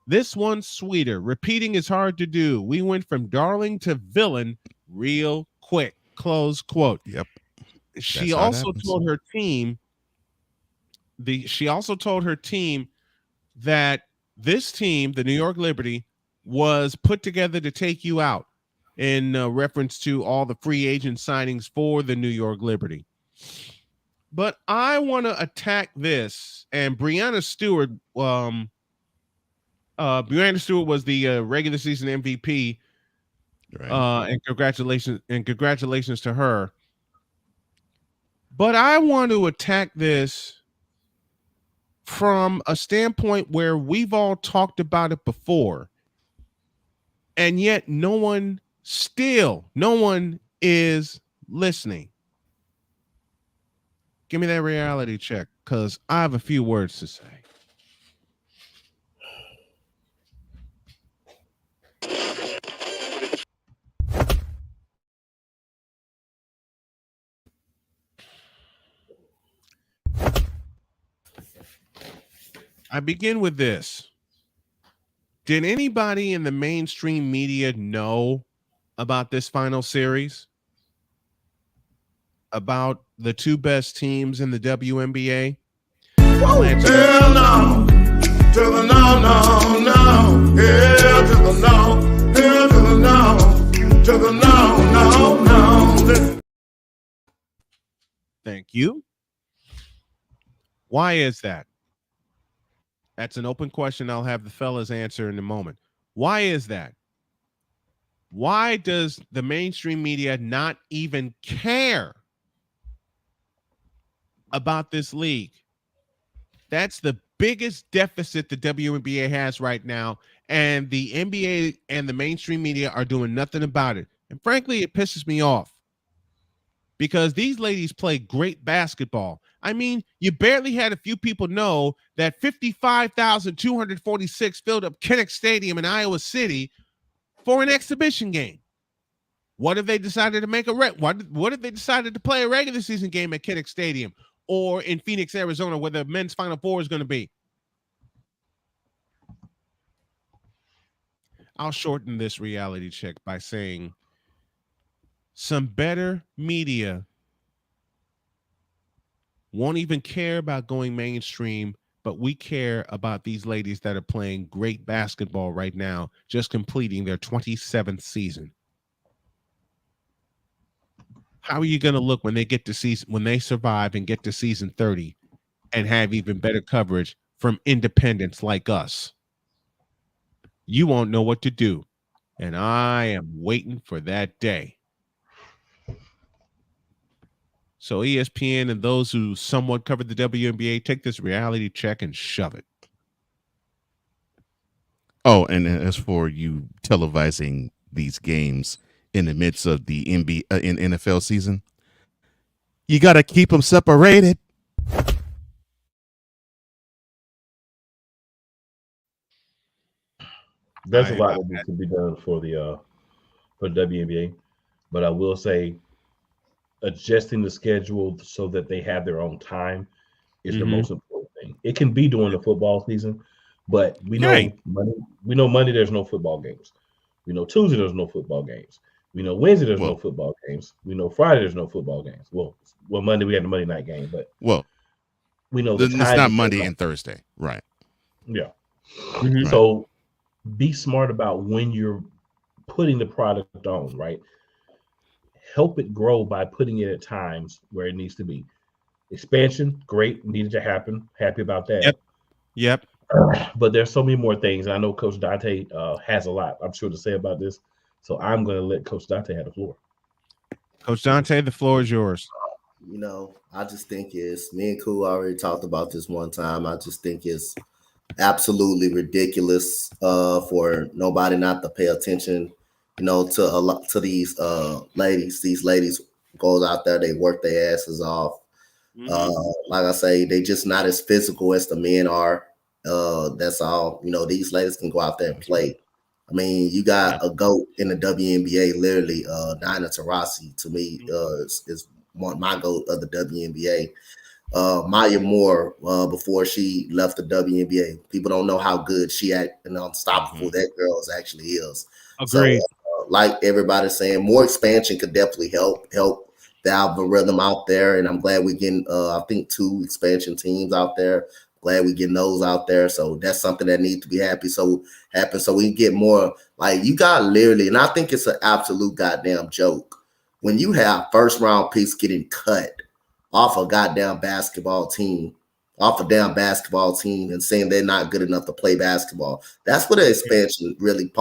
"This one's sweeter. Repeating is hard to do. We went from darling to villain real quick." Close quote. Yep. She also told her team that this team, the New York Liberty, was put together to take you out, in reference to all the free agent signings for the New York Liberty. But I want to attack this, and Breanna Stewart was the regular season MVP. Right. And congratulations to her. But I want to attack this from a standpoint where we've all talked about it before, and yet no one is listening. Give me that reality check, because I have a few words to say. I begin with this. Did anybody in the mainstream media know about this final series? About the two best teams in the WNBA? Hell no. To the no, no, no. Hell to the no. Hell to the no. To the no, no, no. Thank you. Why is that? That's an open question. I'll have the fellas answer in a moment. Why is that? Why does the mainstream media not even care about this league? That's the biggest deficit the WNBA has right now, and the NBA and the mainstream media are doing nothing about it. And frankly, it pisses me off, because these ladies play great basketball. I mean, you barely had a few people know that 55,246 filled up Kinnick Stadium in Iowa City for an exhibition game. What if they decided to make what if they decided to play a regular season game at Kinnick Stadium or in Phoenix, Arizona, where the men's Final Four is going to be? I'll shorten this reality check by saying some better media won't even care about going mainstream, but we care about these ladies that are playing great basketball right now, just completing their 27th season. How are you going to look when they survive and get to season 30 and have even better coverage from independents like us? You won't know what to do, and I am waiting for that day. So ESPN and those who somewhat covered the WNBA, take this reality check and shove it. Oh, and as for you televising these games in the midst of the NFL season, you got to keep them separated. There's a lot that needs to be done for the WNBA, but I will say adjusting the schedule so that they have their own time is the most important thing. It can be during the football season, but we know Monday there's no football games. We know Tuesday there's no football games. We know Wednesday there's no football games. We know Friday there's no football games. Well, Monday we had the Monday night game, but we know it's not Monday and Thursday, right? Yeah. So be smart about when you're putting the product on, right? Help it grow by putting it at times where it needs to be. Expansion, great, needed to happen. Happy about that. Yep. But there's so many more things. I know Coach Dante has a lot, I'm sure, to say about this. So I'm going to let Coach Dante have the floor. Coach Dante, the floor is yours. You know, I just think it's, me and Koo already talked about this one time. I just think it's absolutely ridiculous for nobody not to pay attention, you know, to these ladies. These ladies goes out there, they work their asses off. Like I say, they just not as physical as the men are. That's all. You know, these ladies can go out there and play. I mean, you got a GOAT in the WNBA, literally, Diana Taurasi, to me, is my GOAT of the WNBA. Maya Moore, before she left the WNBA, people don't know how good she and unstoppable that girl actually is. Agreed. So, like everybody's saying, more expansion could definitely help the algorithm out there. And I'm glad we're getting, I think, 2 expansion teams out there. Glad we getting those out there. So that's something that needs to be happen so we can get more. Like, you got literally, and I think it's an absolute goddamn joke when you have first round picks getting cut off a goddamn basketball team, and saying they're not good enough to play basketball. That's where the expansion really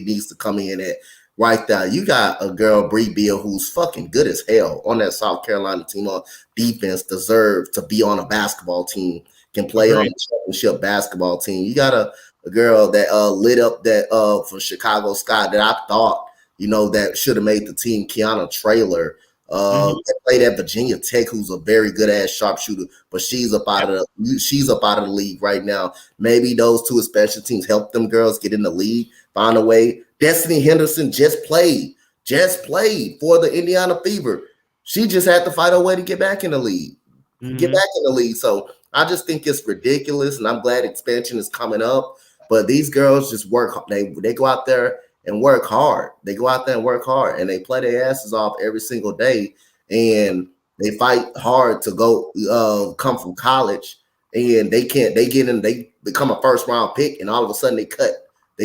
needs to come in at right there. You got a girl, Bree Beal, who's fucking good as hell on that South Carolina team on defense, deserves to be on a basketball team, can play on the championship basketball team. You got a girl that lit up that from Chicago Sky that I thought, you know, that should have made the team, Kiana Traylor. That played at Virginia Tech, who's a very good ass sharpshooter, but she's up out of the league right now. Maybe those 2 special teams help them girls get in the league, find a way. Destiny Henderson just played for the Indiana Fever. She just had to fight her way to get back in the league. So I just think it's ridiculous, and I'm glad expansion is coming up. But these girls just work. They go out there and work hard. And they play their asses off every single day. And they fight hard to go come from college. And they become a first round pick, and all of a sudden they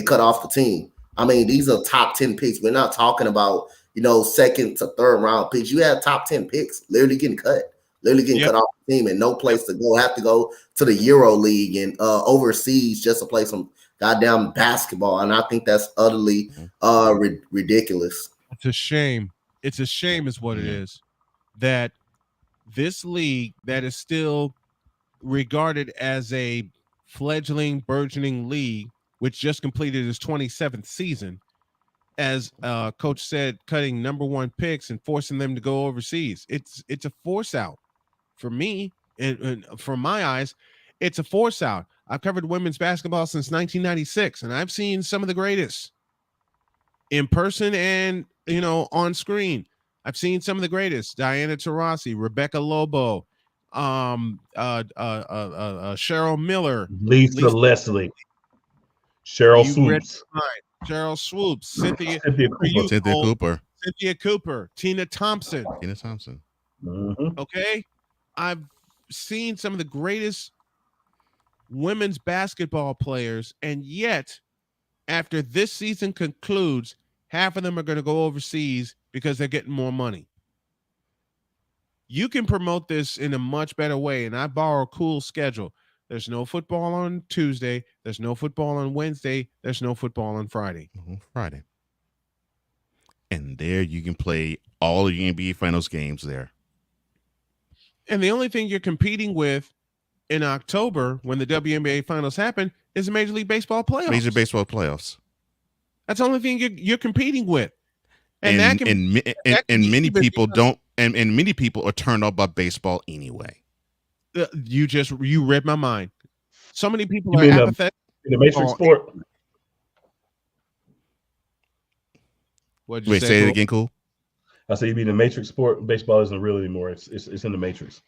cut off the team. I mean, these are top 10 picks. We're not talking about, you know, second to third round picks. You have top 10 picks literally getting cut off the team and no place to go. Have to go to the Euro League and overseas just to play some goddamn basketball. And I think that's utterly ridiculous. It's a shame. It's a shame is what it is, that this league that is still regarded as a fledgling, burgeoning league, which just completed its 27th season, as Coach said, cutting number 1 picks and forcing them to go overseas. It's a force out for me, and from my eyes, it's a force out. I've covered women's basketball since 1996, and I've seen some of the greatest in person and, you know, on screen. I've seen some of the greatest: Diana Taurasi, Rebecca Lobo, Cheryl Miller, Lisa Leslie, Cheryl Swoops, Cynthia Cooper, Tina Thompson. Okay, I've seen some of the greatest women's basketball players, and yet after this season concludes, half of them are going to go overseas because they're getting more money. You can promote this in a much better way, and I borrow a cool schedule. There's no football on Tuesday. There's no football on Wednesday. There's no football on Friday. And there you can play all of your NBA Finals games there. And the only thing you're competing with in October when the WNBA finals happen is the Major League Baseball playoffs. Major Baseball playoffs. That's the only thing you're competing with. And many people don't, and many people are turned off by baseball anyway. You read my mind. So many people You are mean apathetic. in the Matrix sport? What'd you Wait, say it again, Cool. I say you mean the Matrix sport. Baseball isn't real anymore. It's in the Matrix.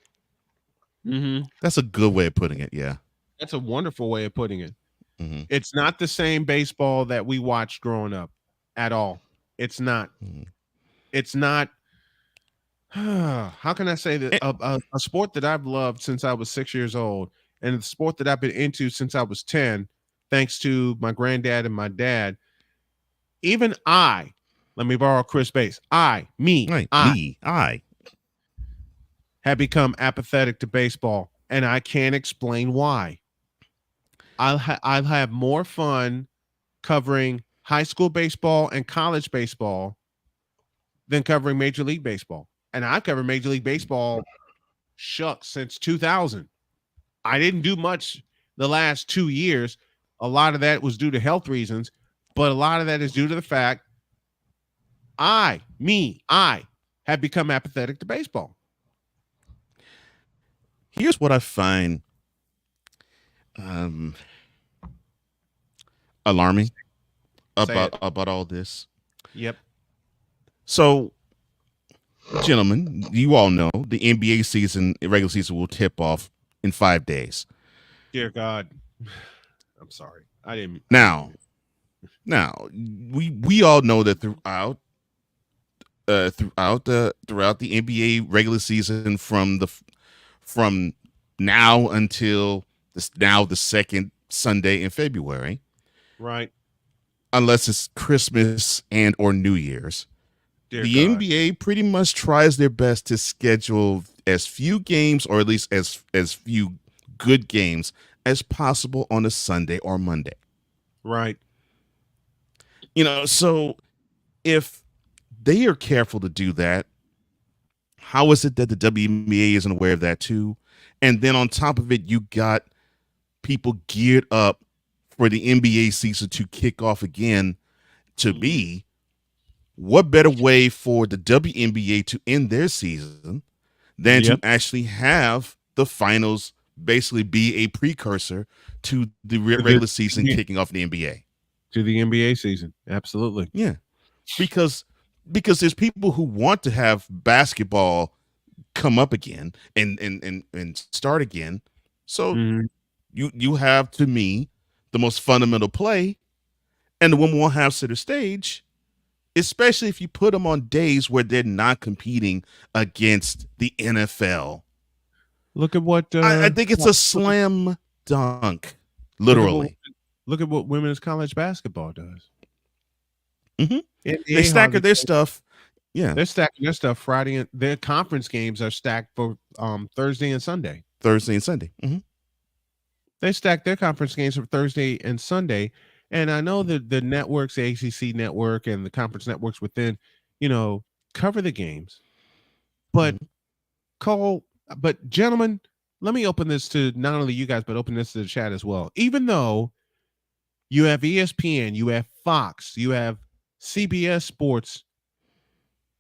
Mm-hmm. That's a good way of putting it. Yeah, that's a wonderful way of putting it. Mm-hmm. It's not the same baseball that we watched growing up at all. It's not. Mm-hmm. It's not. How can I say that a sport that I've loved since I was 6 years old, and the sport that I've been into since I was 10, thanks to my granddad and my dad. Even I, let me borrow Chris Bass. I have become apathetic to baseball, and I can't explain why. I'll have more fun covering high school baseball and college baseball than covering Major League Baseball. And I've covered Major League Baseball, since 2000. I didn't do much the last 2 years. A lot of that was due to health reasons, but a lot of that is due to the fact I have become apathetic to baseball. Here's what I find alarming about all this. Yep. So, gentlemen, you all know the NBA season, regular season, will tip off in 5 days. Dear God, I'm sorry. I didn't. Now, we all know that throughout the NBA regular season, from now until the second Sunday in February, right? Unless it's Christmas and or New Year's, Dear the God. NBA pretty much tries their best to schedule as few games, or at least as few good games as possible on a Sunday or Monday. Right. So if they are careful to do that, how is it that the WNBA isn't aware of that too? And then on top of it, you got people geared up for the NBA season to kick off again. To me, what better way for the WNBA to end their season than to actually have the finals basically be a precursor to the regular season kicking off the NBA? To the NBA season. Absolutely. Yeah. Because there's people who want to have basketball come up again and start again. So you have, to me, the most fundamental play, and the women won't have center stage, especially if you put them on days where they're not competing against the NFL. Look at what I think it's a slam dunk, literally. Look at what women's college basketball does. Mm-hmm. They stagger their stuff. Yeah, they're stacking their stuff Friday, and their conference games are stacked for Thursday and Sunday. Mm-hmm. They stack their conference games for Thursday and Sunday. And I know that the networks, the ACC network and the conference networks within, cover the games. But gentlemen, let me open this to not only you guys, but open this to the chat as well. Even though you have ESPN, you have Fox, you have CBS Sports,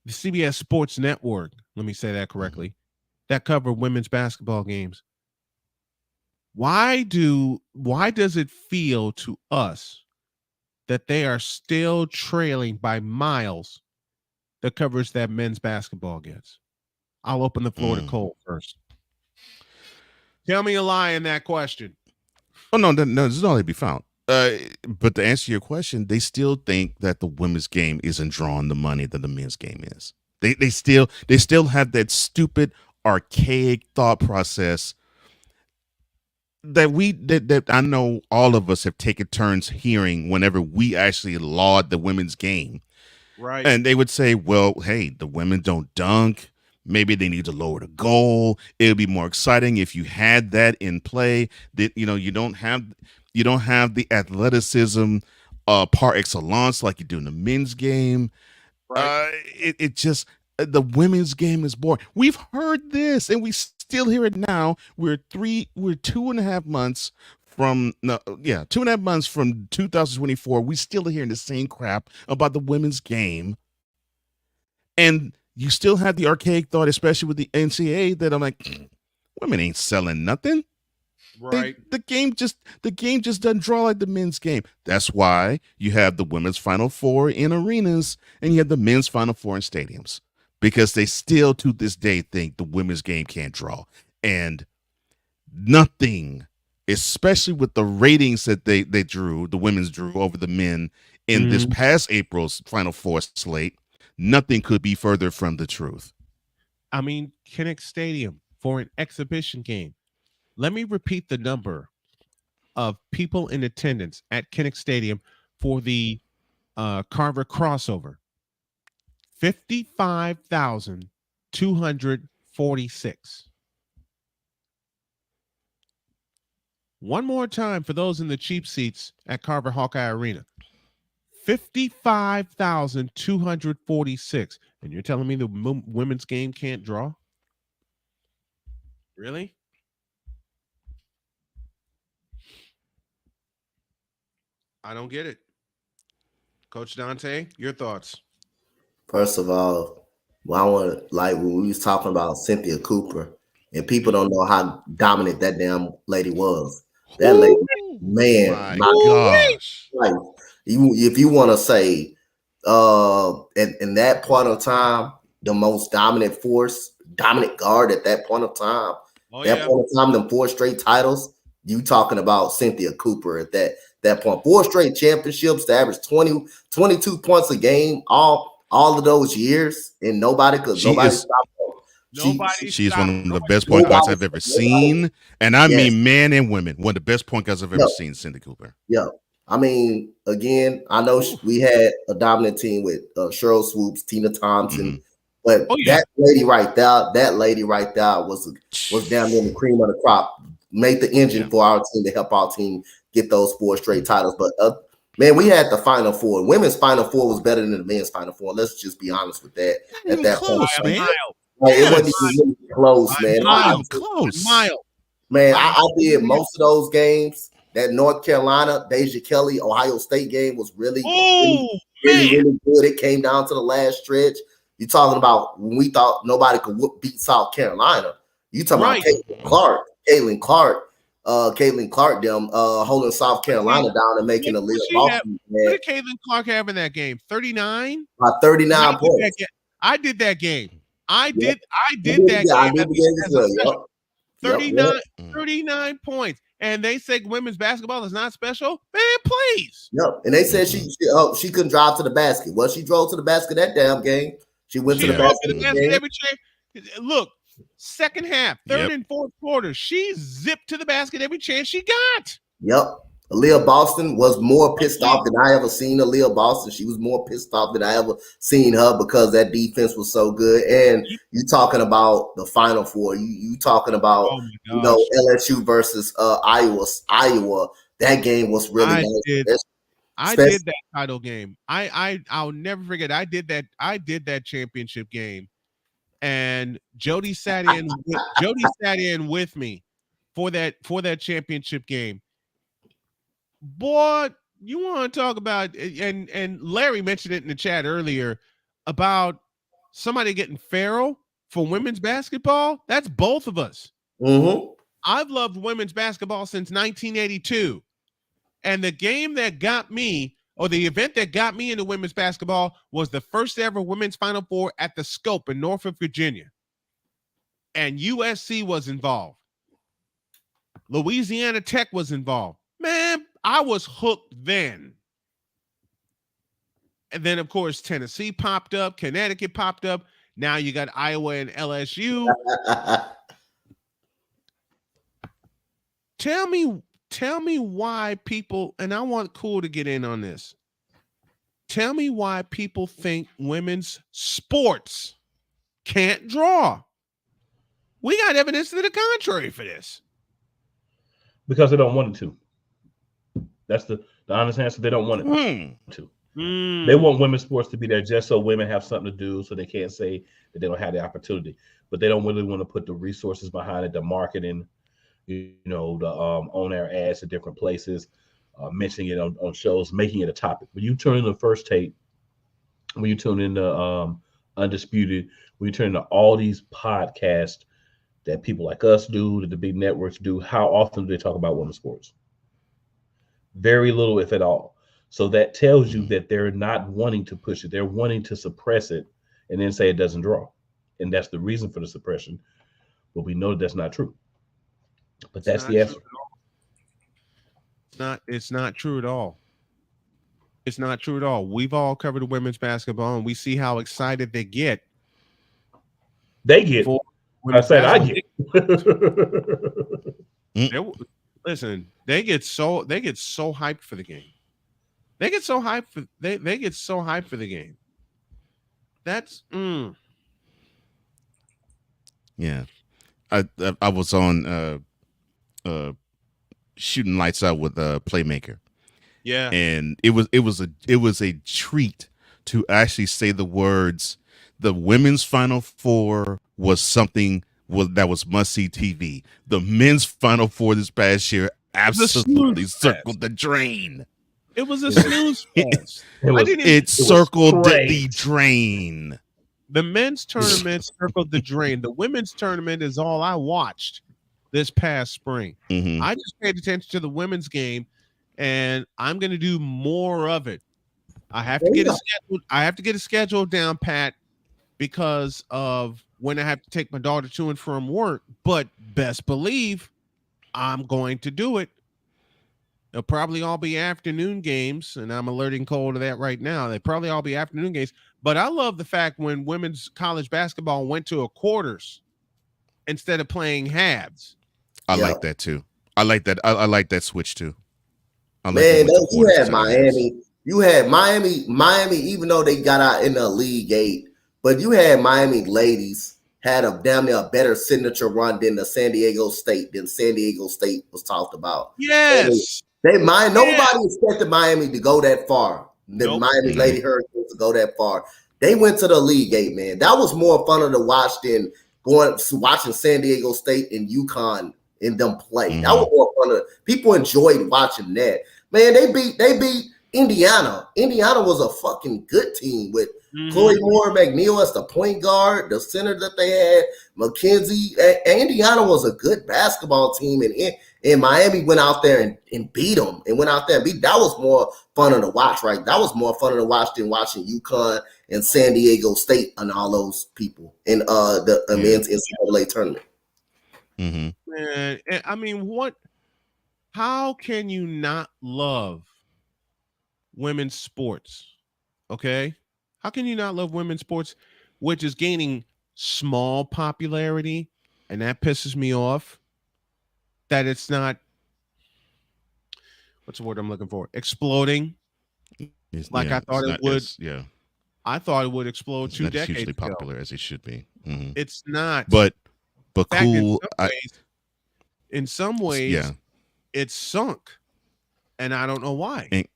the CBS Sports Network, let me say that correctly, that cover women's basketball games. Why does it feel to us that they are still trailing by miles the coverage that men's basketball gets? I'll open the floor to Cole first. Tell me a lie in that question. Oh, no, there's no to be found. But to answer your question, they still think that the women's game isn't drawing the money that the men's game is. They still have that stupid, archaic thought process that I know all of us have taken turns hearing whenever we actually laud the women's game. Right. And they would say, well, hey, the women don't dunk. Maybe they need to lower the goal. It would be more exciting if you had that in play. That you don't have the athleticism par excellence like you do in the men's game. Right. It just the women's game is boring. We've heard this, and we still hear it now. We're 2.5 months from 2.5 months from 2024. We still hearing the same crap about the women's game, and you still have the archaic thought, especially with the NCAA, that I'm like, women ain't selling nothing. Right. The game just doesn't draw like the men's game. That's why you have the women's Final Four in arenas and you have the men's Final Four in stadiums, because they still to this day think the women's game can't draw. And nothing, especially with the ratings that the women's drew over the men in this past April's Final Four slate, nothing could be further from the truth. I mean, Kinnick Stadium for an exhibition game. Let me repeat the number of people in attendance at Kinnick Stadium for the Carver crossover. 55,246. One more time for those in the cheap seats at Carver Hawkeye Arena. 55,246. And you're telling me the women's game can't draw? Really? I don't get it. Coach Dante, your thoughts? First of all, I want to, like, when we was talking about Cynthia Cooper, and people don't know how dominant that damn lady was. That lady, man, my gosh. Like, if you want to say, in that point of time, the most dominant force, dominant guard at that point of time, point of time, them 4 straight titles, you talking about Cynthia Cooper at that point. 4 straight championships, to average 22 points a game, all of those years, and nobody could nobody stop her. She's one of the best point guards I've ever seen, and I mean men and women. One of the best point guards I've ever seen, Cynthia Cooper. Yeah, I mean, again, I know we had a dominant team with Cheryl Swoops, Tina Thompson, but that lady right there was down near the cream of the crop. Make the engine for our team to help our team get those 4 straight titles. But man, we had the Final Four. Women's Final Four was better than the men's Final Four. Let's just be honest with that. At that point, man. Like, it wasn't even really close, man. Man, I did most of those games. That North Carolina, Deja Kelly, Ohio State game was really good. It came down to the last stretch. You're talking about when we thought nobody could beat South Carolina. You talking about Caitlin Clark, them holding South Carolina down and making a lead. What did Caitlin Clark have in that game? 39? 39 points. I did that game. I did that game. 39 points. And they say women's basketball is not special? Man, please. Yep. And they said she couldn't drive to the basket. Well, she drove to the basket that damn game. She went to the basket every chance. Look, second half, third and fourth quarter, she zipped to the basket every chance she got. Yep. Aaliyah Boston was more pissed off than I ever seen Aaliyah Boston. She was more pissed off than I ever seen her because that defense was so good. And you talking about the Final Four. You talking about LSU versus Iowa. That game was really nice. I did that title game. I'll never forget. I did that championship game, and Jody sat in with me for that championship game. Boy, you want to talk about, and Larry mentioned it in the chat earlier about somebody getting feral for women's basketball. That's both of us. I've loved women's basketball since 1982. And the game that got me, or the event that got me into women's basketball, was the first ever women's Final Four at the Scope in Norfolk, Virginia. And USC was involved. Louisiana Tech was involved. Man, I was hooked then. And then, of course, Tennessee popped up. Connecticut popped up. Now you got Iowa and LSU. Tell me why people, and I want Cool to get in on this. Tell me why people think women's sports can't draw. We got evidence to the contrary for this. Because they don't want it to. That's the honest answer. They don't want it to. They want women's sports to be there just so women have something to do, so they can't say that they don't have the opportunity. But they don't really want to put the resources behind it, the marketing, the on-air ads at different places, mentioning it on shows, making it a topic. When you turn in the First Take, when you tune into Undisputed, when you turn into all these podcasts that people like us do, that the big networks do, how often do they talk about women's sports? Very little, if at all. So that tells you that they're not wanting to push it. They're wanting to suppress it and then say it doesn't draw. And that's the reason for the suppression. But we know that's not true. But that's the answer. It's not true at all. It's not true at all. We've all covered women's basketball, and we see how excited they get. They get. I said I get. Listen, they get so hyped for the game. They get so hyped for they get so hyped for the game. That's Yeah. I was on Shooting Lights Out with Playmaker. Yeah. And it was a treat to actually say the words, the women's Final Four was something that was must-see TV. The men's Final Four this past year absolutely circled the drain. It was a snooze fest. It circled the drain. The men's tournament circled the drain. The women's tournament is all I watched this past spring. I just paid attention to the women's game, and I'm going to do more of it. I have to get a schedule down pat because of when I have to take my daughter to and from work. But best believe I'm going to do it. They'll probably all be afternoon games, and I'm alerting Cole to that right now. They probably all be afternoon games. But I love the fact when women's college basketball went to a quarters instead of playing halves. I like that too. I like that. I like that switch too. You had Miami. You had Miami, even though they got out in the League 8, but you had Miami ladies had a damn near a better signature run than San Diego State was talked about. Yes. Nobody expected Miami to go that far. The Miami Lady Hurricanes to go that far. They went to the League 8, man. That was more fun to watch than watching San Diego State and UConn in them play. That was more fun. People enjoyed watching that. Man, they beat Indiana. Indiana was a fucking good team with Chloe Moore McNeil as the point guard, the center that they had, McKenzie. Indiana was a good basketball team, and Miami went out there and beat them. And went out there and beat. That was more fun to watch, right? That was more fun to watch than watching UConn and San Diego State and all those people in the men's NCAA tournament. Man, I mean, how can you not love women's sports? Okay. How can you not love women's sports, which is gaining small popularity, and that pisses me off that it's not, what's the word I'm looking for? Exploding. I thought it would. I thought it would explode 2 decades hugely ago. popular as it should be. It's not. But In fact, cool. In some ways, it's sunk, and I don't know why.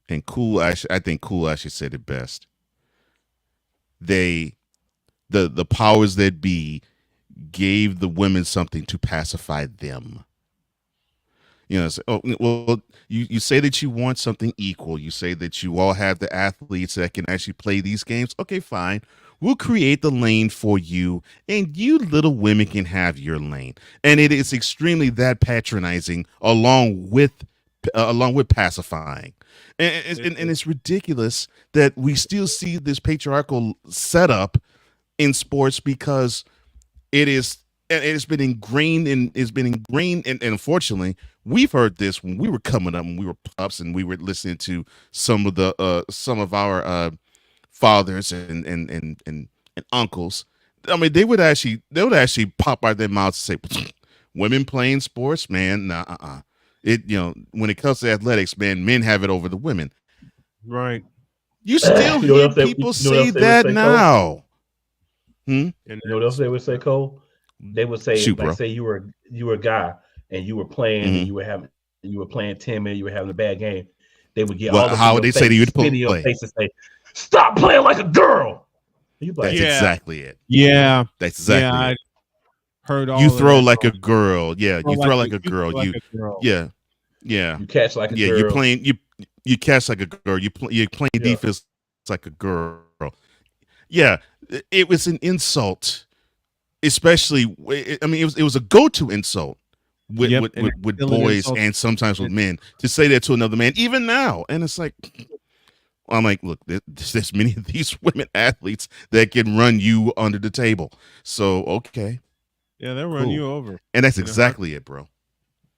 And cool, I think Cool actually said it best. The powers that be gave the women something to pacify them. You say that you want something equal. You say that you all have the athletes that can actually play these games. Okay, fine. We'll create the lane for you, and you little women can have your lane. And it is extremely that patronizing, along with pacifying. And it's ridiculous that we still see this patriarchal setup in sports because it's been ingrained and unfortunately we've heard this when we were coming up, when we were pups and we were listening to some of our fathers and uncles. I mean, they would actually pop out their mouths and say, women playing sports, man, nah. When it comes to athletics, man, men have it over the women. Right. You still hear people say that now. And you know what else they would say, Cole? They would say, say you were a guy and you were playing and you were playing 10 minutes, you were having a bad game. they would get Well, all of how would they say to you to spit in your play? face and say, "Stop playing like a girl." That's exactly it. Yeah, that's exactly I it. Heard all You of throw that. like a girl. Yeah, you throw like a you girl. throw like a girl. Yeah. You catch like a girl. Yeah, you're playing. You catch like a girl. You're playing defense like a girl. Yeah, it was an insult, especially. I mean, it was a go-to insult with boys and sometimes with men to say that to another man, even now. And it's like, I'm like, look, there's many of these women athletes that can run you under the table. So okay, yeah, they'll run you over, and that's exactly it, bro.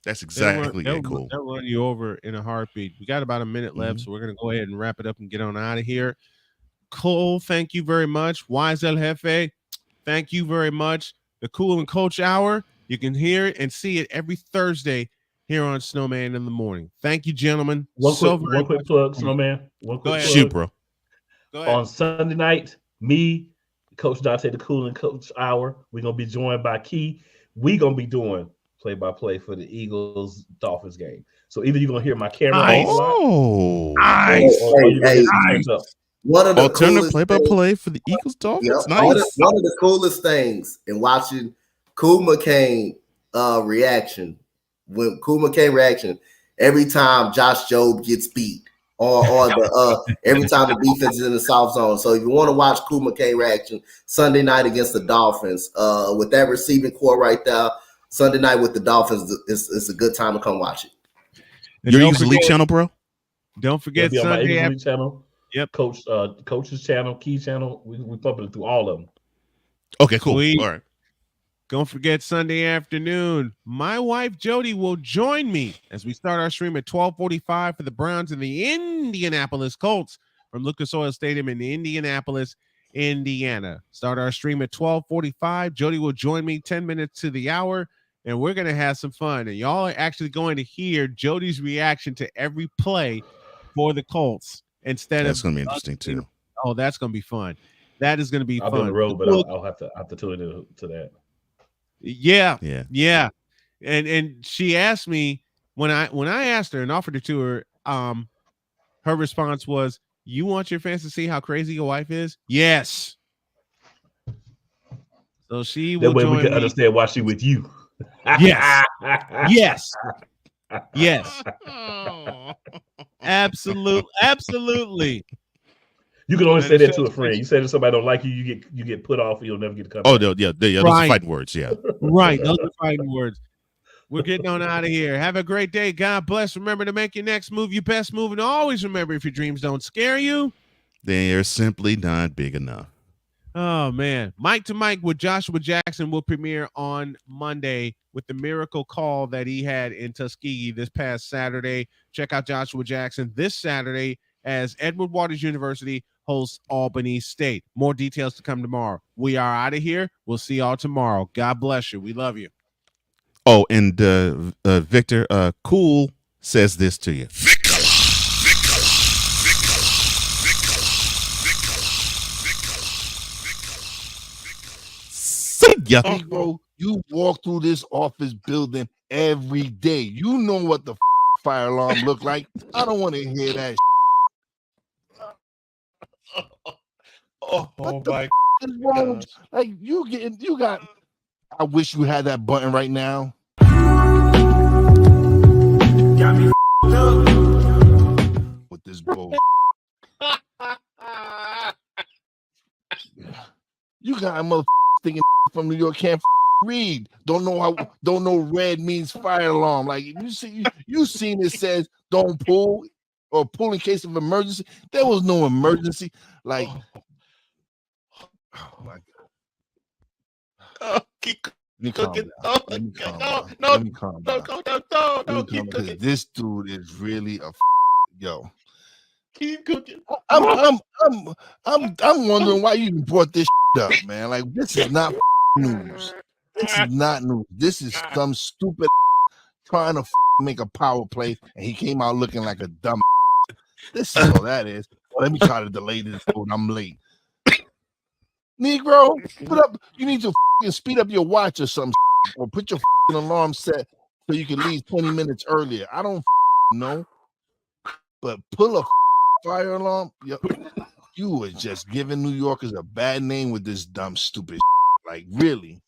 That's exactly they'll it. Cool. They'll run you over in a heartbeat. We got about a minute left, so we're gonna go ahead and wrap it up and get on out of here. Cole, thank you very much. Wize El Jefe, thank you very much. The Cool and Coach Hour, you can hear it and see it every Thursday here on Snowman in the Morning. Thank you, gentlemen. One quick plug, Snowman. One quick plug. Shoot, bro. Go ahead. On Sunday night, me, Coach Dante, the Cool and Coach Hour, we're gonna be joined by Key. We're gonna be doing play-by-play for the Eagles Dolphins game. So either you're gonna hear my camera nice. One of the alternative play-by-play for the Eagles Dolphins. Yep. Nice. One of the coolest things in watching Cool McCain reaction, every time Josh Jobe gets beat, or every time the defense is in the soft zone. So if you want to watch Cool McCain reaction Sunday night against the Dolphins, with that receiving core right there, Sunday night with the Dolphins, it's a good time to come watch it. You're using League Channel, bro? Don't forget Sunday afternoon channel. Yep. Coach's channel, Key channel. We pumping it through all of them. Okay, cool. Sweet. All right. Don't forget Sunday afternoon. My wife Jody will join me as we start our stream at 12:45 for the Browns and the Indianapolis Colts from Lucas Oil Stadium in Indianapolis, Indiana. Start our stream at 12:45. Jody will join me 10 minutes to the hour, and we're gonna have some fun. And y'all are actually going to hear Jody's reaction to every play for the Colts instead That's of going to be interesting too. Oh, that's going to be fun. That is going to be I'll fun. be on the road, but I'll have to tune into that. Yeah. And she asked me when I asked her and offered it to her, her response was, "You want your fans to see how crazy your wife is?" Yes. So she will that way join we can me. understand why she with you. Yes. Yes. Absolutely. You can only say that to a friend. You say to somebody don't like you, you get put off. You'll never get to come. Oh, back. those are fighting words. Yeah. Right. Those are fighting words. We're getting on out of here. Have a great day. God bless. Remember to make your next move your best move. And always remember, if your dreams don't scare you, they're simply not big enough. Oh, man. Mike to Mike with Joshua Jackson will premiere on Monday with the miracle call that he had in Tuskegee this past Saturday. Check out Joshua Jackson this Saturday as Edward Waters University hosts Albany State. More details to come tomorrow. We are out of here. We'll see y'all tomorrow. God bless you. We love you. Oh, and Victor, Cool says this to you. Bro, you walk through this office building every day. You know what the fire alarm look like. I don't want to hear that. Oh my is wrong? Like you got. I wish you had that button right now. Got me with this bull. You got a mother thinking from New York can't read. Don't know red means fire alarm. Like you seen it says don't pull or pull in case of emergency. There was no emergency. Like oh my god. Keep cooking. No, because this dude is really a yo. Keep cooking. I'm wondering why you even brought this up, man. Like this is not news. This is not news. This is some stupid trying to make a power play, and he came out looking like a dumb. This is all that is. Let me try to delay this. I'm late. Negro, put up. You need to speed up your watch or something, or put your alarm set so you can leave 20 minutes earlier. I don't know. but pull a fire alarm. You were just giving New Yorkers a bad name with this dumb, stupid. Like, really?